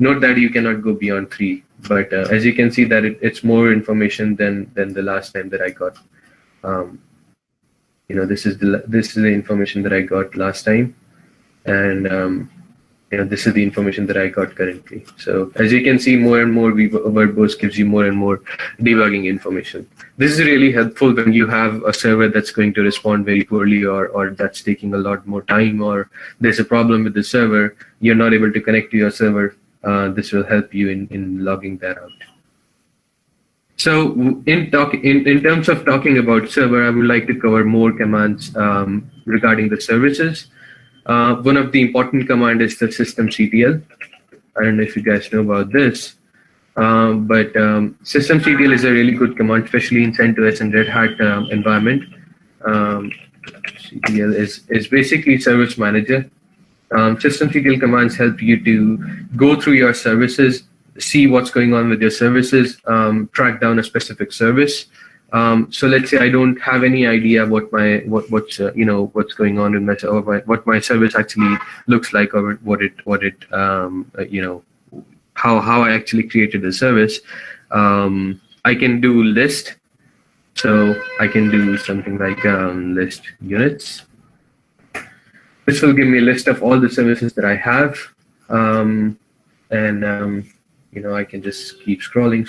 Note that you cannot go beyond 3, but as you can see that it's more information than the last time that I got. This is the information that I got last time, and this is the information that I got currently. So as you can see, more and more verbose gives you more and more debugging information. This is really helpful when you have a server that's going to respond very poorly, or that's taking a lot more time, or there's a problem with the server, you're not able to connect to your server. This will help you in logging that out. So in terms of talking about server, I would like to cover more commands regarding the services. One of the important command is the systemctl. I don't know if you guys know about this, but systemctl is a really good command, especially in CentOS and Red Hat environment. CTL is basically service manager. Systemctl commands help you to go through your services, see what's going on with your services, track down a specific service. So let's say I don't have any idea what's going on in my server, what my service actually looks like, or how I actually created the service. I can do list So I can do something like list units. This will give me a list of all the services that I have. I can just keep scrolling,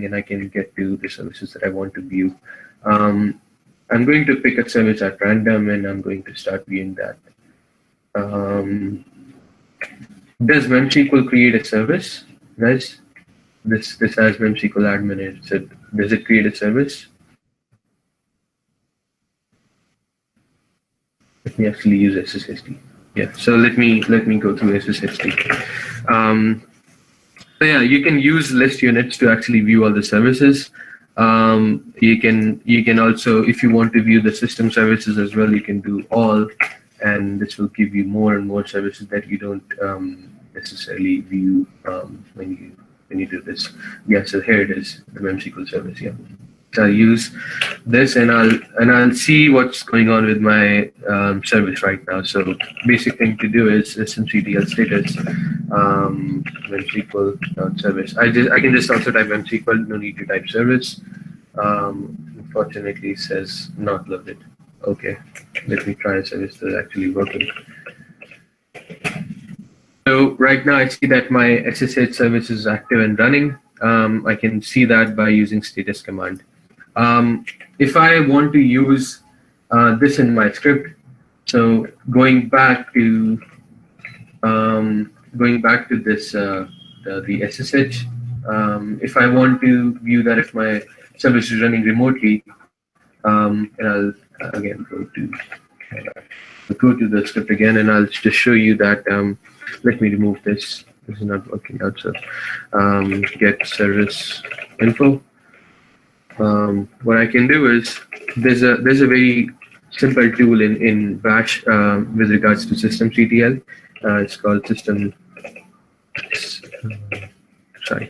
and I can get to the services that I want to view. I'm going to pick a service at random, and I'm going to start viewing that. Does memSQL create a service? Does this has memSQL admin in it? So does it create a service? Let me actually use SSHD. Yeah. So let me go through SSHD. So yeah, you can use list units to actually view all the services. You can also, if you want to view the system services as well, you can do all, and this will give you more and more services that you don't necessarily view when you do this. Yeah, so here it is, the memSQL service. Yeah, so I'll use this, and I'll see what's going on with my service right now. So basic thing to do is systemctl status memSQL service. I can just also type memSQL, no need to type service. Unfortunately, it says not loaded. Okay, let me try a service that's actually working. So right now I see that my SSH service is active and running. I can see that by using status command. If I want to use this in my script, so going back to this the SSH, if I want to view that if my service is running remotely, and I'll again go to the script again, and I'll just show you that. Let me remove this. This is not working out. So get service info. What I can do is there's a very simple tool in Bash with regards to systemctl. It's called system.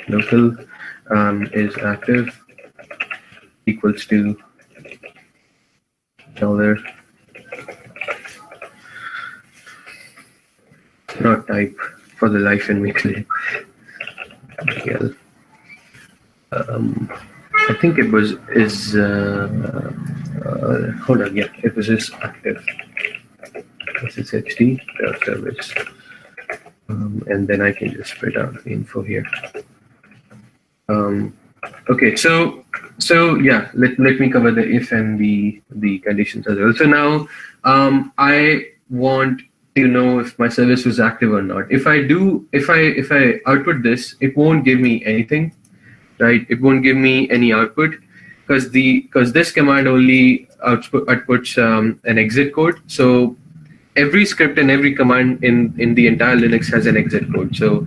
Local is active equals to $. Not type for the life in me today. I think it was hold on, yeah, it was active. SSHD service, and then I can just spread out the info here. Okay, so yeah, let me cover the if and the conditions as well. So now I want to know if my service was active or not. If I output this, it won't give me anything, right? It won't give me any output because this command only outputs an exit code. So every script and every command in the entire Linux has an exit code. So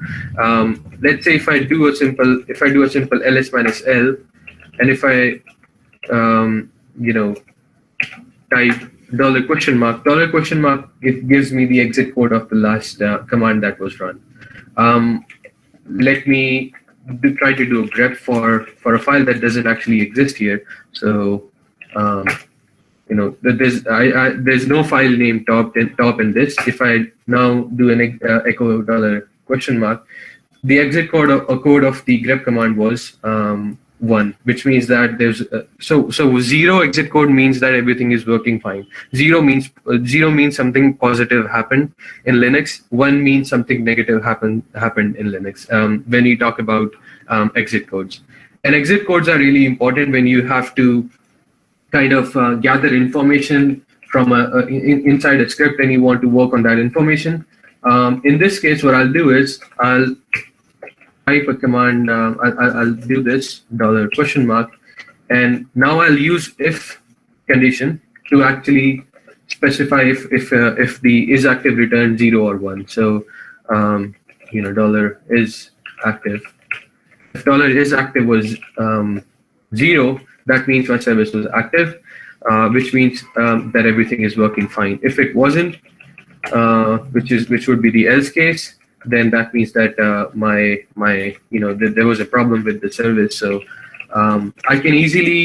let's say if I do a simple ls -l, and if I type $?, it gives me the exit code of the last command that was run. Let me try to do a grep for a file that doesn't actually exist here. So there's no file name top in this. If I now do an echo $?, the exit code of the grep command was 1, which means that there's so 0 exit code means that everything is working fine. 0 means something positive happened in Linux. 1 means something negative happened in Linux. When you talk about exit codes, and exit codes are really important when you have to kind of gather information from inside a script and you want to work on that information. In this case, what I'll do is I'll type a command. I'll do this $?, and now I'll use if condition to actually specify if the is active return 0 or 1. So $is active. If $is active was 0, that means my service was active, which means that everything is working fine. If it wasn't, which would be the else case, then that means that there was a problem with the service. So I can easily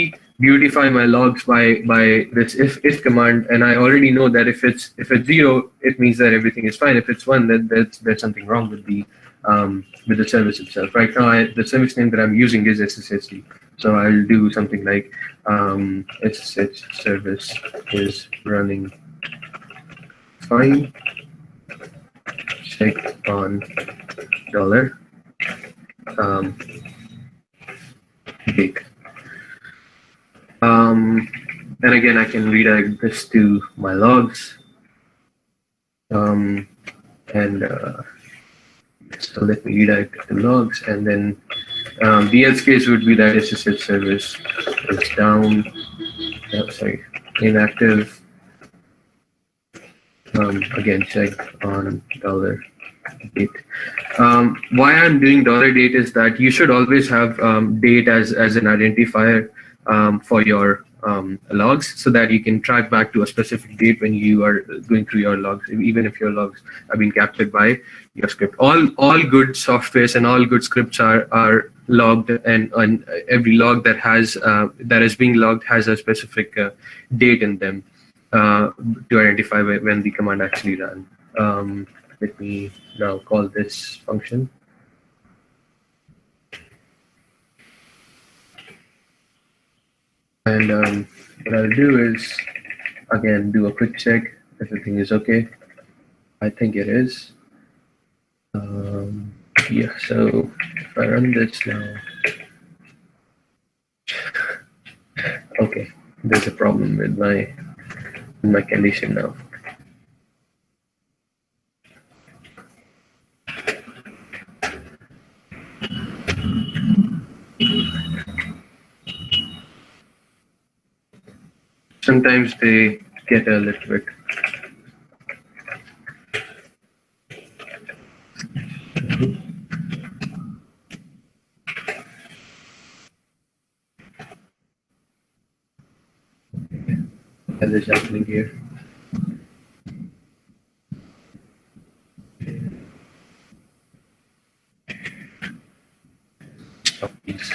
beautify my logs by this if command, and I already know that if it's 0, it means that everything is fine. If it's 1, then there's something wrong with the with the service itself. Right now, the service name that I'm using is SSHD. So I'll do something like SSH service is running fine. Check on dollar date. And again, I can redirect this to my logs. So let me redirect the logs, and then the else case would be that SSH service is down, inactive. Again, check on dollar date. Why I'm doing dollar date is that you should always have date as an identifier for your logs, so that you can track back to a specific date when you are going through your logs, even if your logs have been captured by your script. All good softwares and all good scripts are logged, and every log that is being logged has a specific date in them to identify when the command actually ran. Let me now call this function. And what I'll do is, again, do a quick check. Everything is okay. I think it is. Yeah, so if I run this now, okay, there's a problem with my condition now. Sometimes they get a little bit what is happening here. Stop these.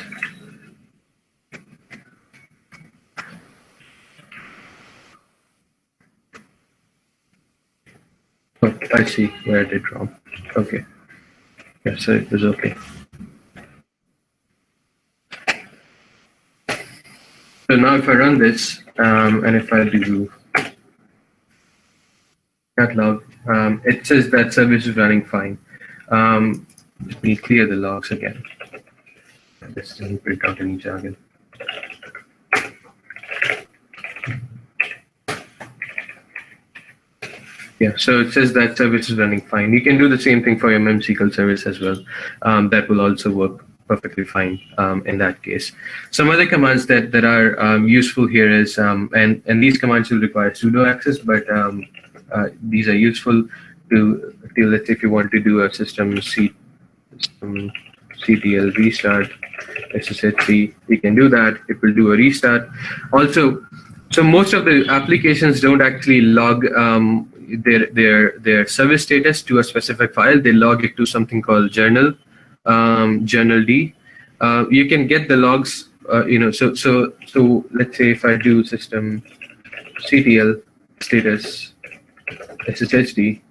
Oh, I see where I did wrong. Okay. Yeah, so it was okay. So now if I run this, and if I do catalog, it says that service is running fine. Let me clear the logs again. This doesn't print out any jargon. Yeah, so it says that service is running fine. You can do the same thing for your memSQL service as well. That will also work perfectly fine in that case. Some other commands that are useful here is, and these commands will require sudo access, but these are useful to let's say if you want to do a system ctl restart SSH3, you can do that. It will do a restart. Also, so most of the applications don't actually log their service status to a specific file. They log it to something called journal D. You can get the logs, so let's say if I do system ctl status SSHD,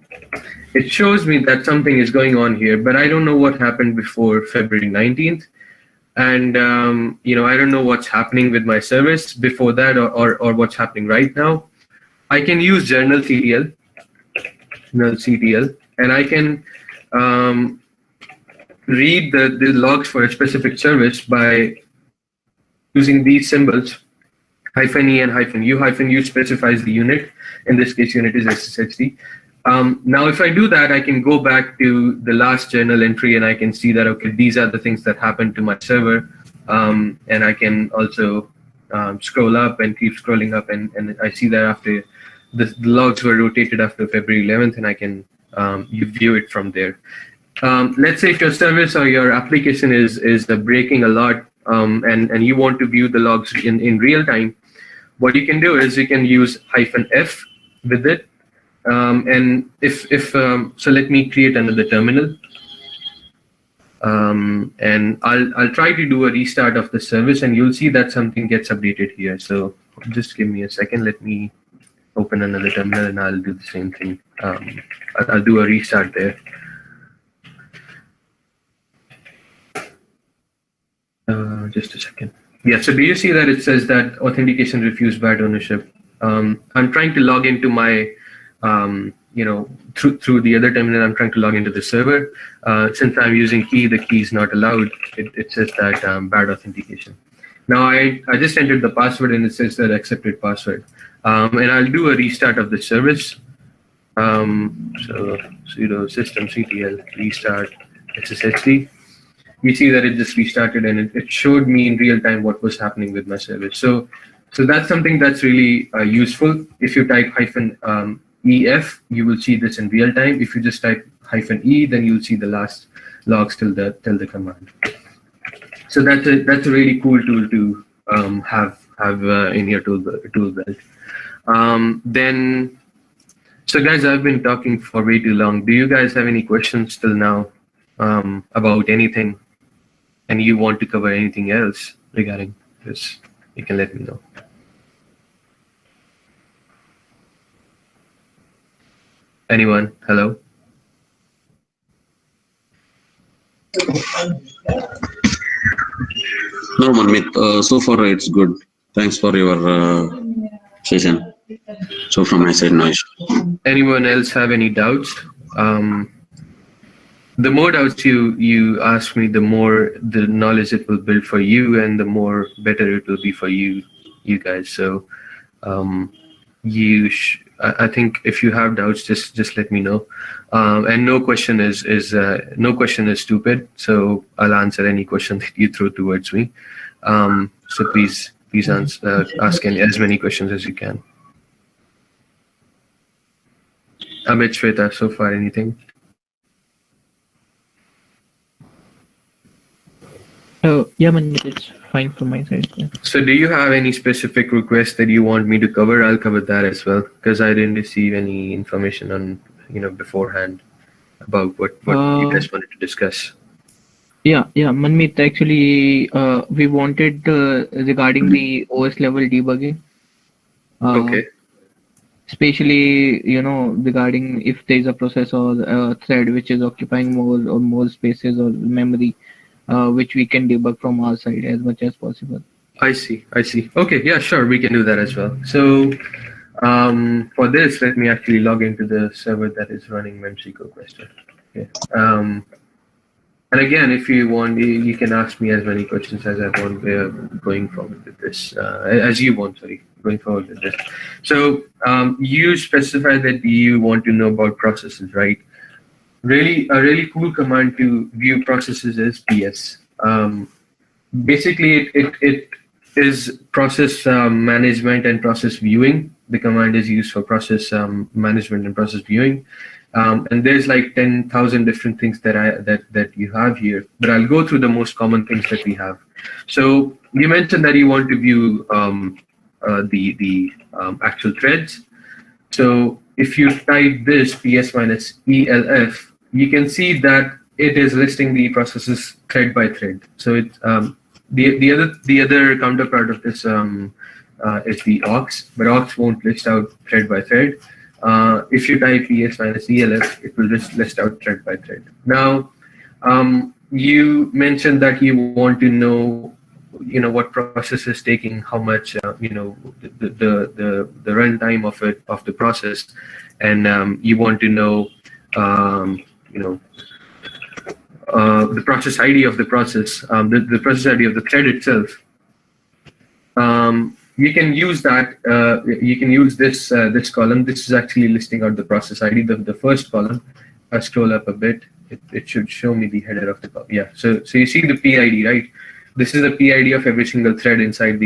it shows me that something is going on here, but I don't know what happened before February 19th. And, I don't know what's happening with my service before that or what's happening right now. I can use journal CTL, and I can read the logs for a specific service by using these symbols, -e and -u. -u specifies the unit. In this case, unit is SSHD. Now, if I do that, I can go back to the last journal entry and I can see that, okay, these are the things that happened to my server. And I can also scroll up and keep scrolling up, and I see that after the logs were rotated after February 11th, and I can view it from there. Let's say if your service or your application is breaking a lot, and you want to view the logs in real time, what you can do is you can use -f with it. And so let me create another terminal. And I'll try to do a restart of the service, and you'll see that something gets updated here. So just give me a second. Let me open another terminal, and I'll do the same thing. I'll do a restart there. Just a second. Yeah, so do you see that it says that authentication refused bad ownership? I'm trying to log into my, through the other terminal, I'm trying to log into the server. Since I'm using key, the key is not allowed. It says that bad authentication. Now I just entered the password and it says that accepted password. And I'll do a restart of the service. So sudo systemctl restart SSHD. We see that it just restarted and it showed me in real time what was happening with my service. So that's something that's really useful. If you type -ef, you will see this in real time. If you just type -e, then you'll see the last logs till the command. So that's a really cool tool to have in your tool belt. So guys, I've been talking for way too long. Do you guys have any questions till now about anything? And you want to cover anything else regarding this, you can let me know. Anyone? Hello? No, Manmeet, so far it's good. Thanks for your session. So from my side, no issue. Anyone else have any doubts? The more doubts you ask me, the more the knowledge it will build for you, and the more better it will be for you guys. So I think if you have doubts, just let me know. And no question is stupid. So I'll answer any question that you throw towards me. So please ask as many questions as you can. Amit, Shweta, so far anything? Yeah, man, it's fine from my side. Yeah. So do you have any specific requests that you want me to cover? I'll cover that as well, because I didn't receive any information on, beforehand about what you guys wanted to discuss. Yeah, Manmeet, actually, we wanted regarding the OS level debugging. Okay. Especially, regarding if there is a process or a thread which is occupying more spaces or memory, which we can debug from our side as much as possible. I see. Okay, yeah, sure, we can do that as well. So for this, let me actually log into the server that is running memsql question. Okay. And again, if you want, you can ask me as many questions as I want going forward with this, as you want, going forward with this. So you specify that you want to know about processes, right? A really cool command to view processes is ps. Basically, it is process management and process viewing. The command is used for process management and process viewing. And there's like 10,000 different things that you have here, but I'll go through the most common things that we have. So you mentioned that you want to view the actual threads. So if you type this ps-elf, you can see that it is listing the processes thread by thread. So it's the other counterpart of this is the aux, but aux won't list out thread by thread. If you type ps-elf, it will just list out thread by thread. Now, you mentioned that you want to know, what process is taking how much, the runtime of the process, and you want to know, the process ID of the process, the process ID of the thread itself. You can use that. You can use this column. This is actually listing out the process ID. The first column. I scroll up a bit. It should show me the header of the column. Yeah. So you see the PID, right? This is the PID of every single thread inside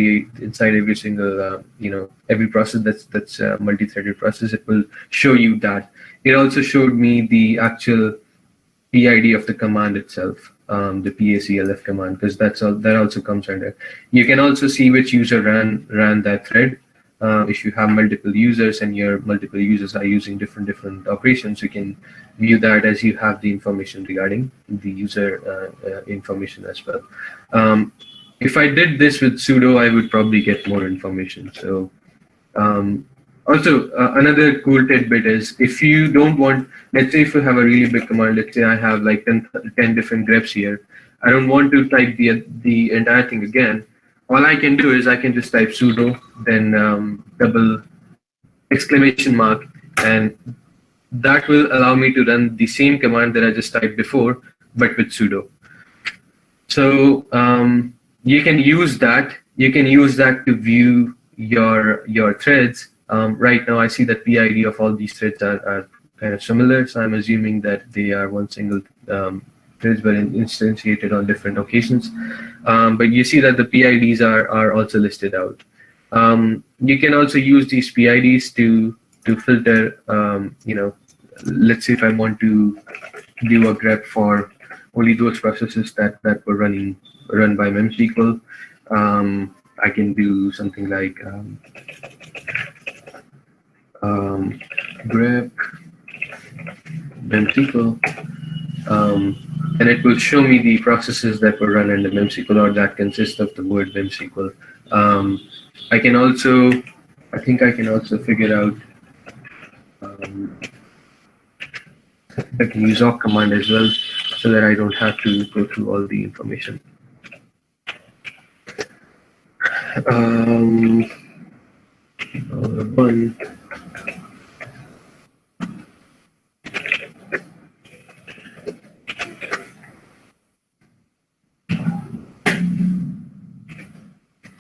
every single every process that's a multi-threaded process. It will show you that. It also showed me the actual PID of the command itself, the PACLF command, because that also comes under. You can also see which user ran that thread. If you have multiple users and your multiple users are using different operations, you can view that as you have the information regarding the user information as well. If I did this with sudo, I would probably get more information. So also, another cool tidbit is if you don't want, let's say if you have a really big command, let's say I have like 10 different greps here, I don't want to type the entire thing again. All I can do is I can just type sudo, then double exclamation mark, and that will allow me to run the same command that I just typed before, but with sudo. So you can use that. You can use that to view your threads. Right now, I see that PID of all these threads are kind of similar, so I'm assuming that they are one single threads, but instantiated on different occasions. But you see that the PIDs are also listed out. You can also use these PIDs to filter. Let's say if I want to do a grep for only those processes that were run by memsql, I can do something like grep memsql, and it will show me the processes that were run under memsql or that consist of the word memsql. I can also figure out. I can use awk command as well, so that I don't have to go through all the information. One.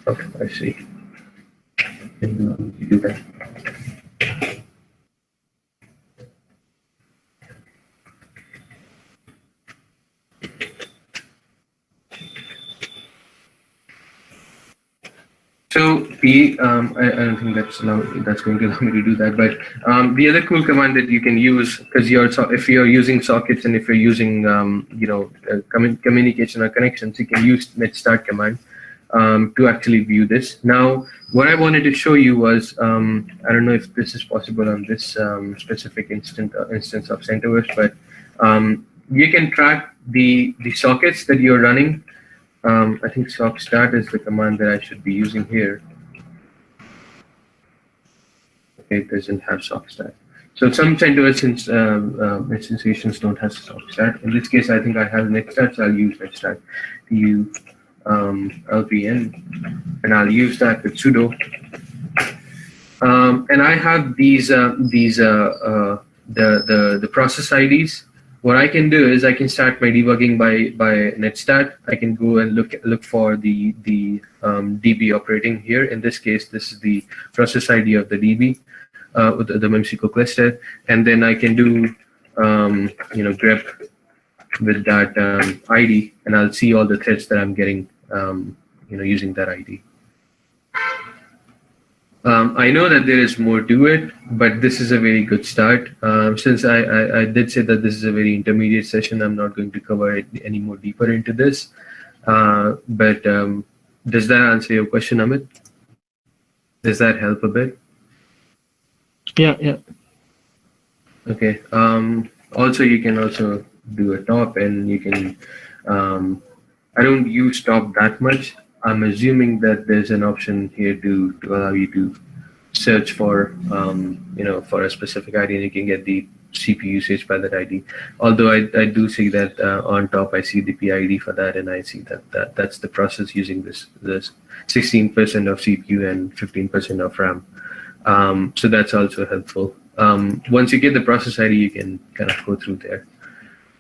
Okay, I see. Do that. So I don't think that's going to allow me to do that. But the other cool command that you can use, because if you're using sockets and if you're using communication or connections, you can use netstart command to actually view this. Now, what I wanted to show you was I don't know if this is possible on this specific instance of CentOS, but you can track the sockets that you're running. I think sockstart is the command that I should be using here. Okay, it doesn't have sockstart. So some CentOS instantiations don't have sockstart. In this case, I think I have netstart, so I'll use netstart to lpn, and I'll use that with sudo. And I have the process IDs. What I can do is I can start my debugging by netstart. I can go and look for the DB operating here. In this case, this is the process ID of the DB, with the memsql cluster, and then I can do grep with that ID, and I'll see all the threads that I'm getting using that ID. I know that there is more to it, but this is a very good start. Since I did say that this is a very intermediate session, I'm not going to cover it any more deeper into this. But does that answer your question, Amit? Does that help a bit? Yeah. Okay. Also, you can also do a top, and you can. I don't use top that much. I'm assuming that there's an option here to allow you to search for for a specific ID, and you can get the CPU usage by that ID. Although I do see that on top, I see the PID for that, and I see that's the process using this 16% of CPU and 15% of RAM. So that's also helpful. Once you get the process ID, you can kind of go through there.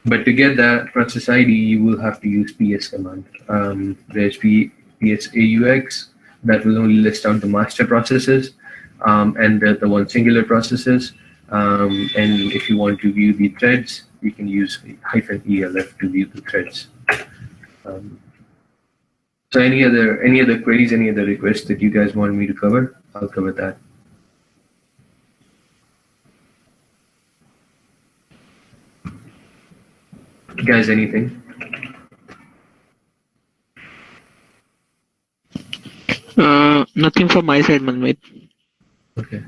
But to get that process ID, you will have to use PS command. There's PSAUX that will only list out the master processes and the one singular processes. And if you want to view the threads, you can use -elf to view the threads. So any other queries, any other requests that you guys want me to cover, I'll cover that. Guys, anything? Nothing from my side, Manmeet. Okay.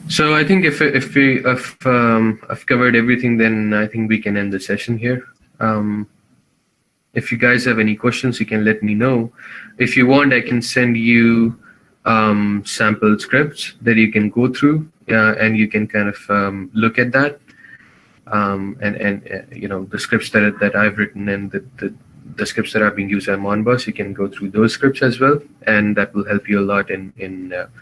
So I think if I've covered everything, then I think we can end the session here. If you guys have any questions, you can let me know. If you want, I can send you sample scripts that you can go through, and you can kind of look at that. and the scripts that I've written and the scripts that are being used at Monbus, you can go through those scripts as well, and that will help you a lot.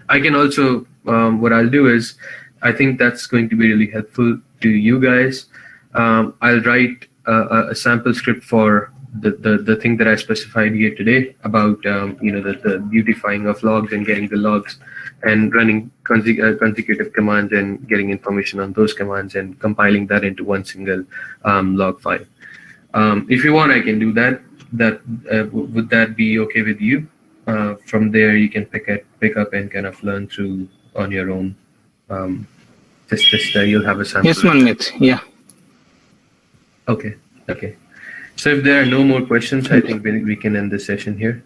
I can also what I'll do is, I think that's going to be really helpful to you guys. I'll write a sample script for the thing that I specified here today about the beautifying of logs and getting the logs and running consecutive commands and getting information on those commands and compiling that into one single log file. If you want, I can do that. Would that be okay with you? From there, you can pick up and kind of learn through on your own. You'll have a sample. Yes, Manmit. Yeah. Okay. So if there are no more questions, I think we can end the session here.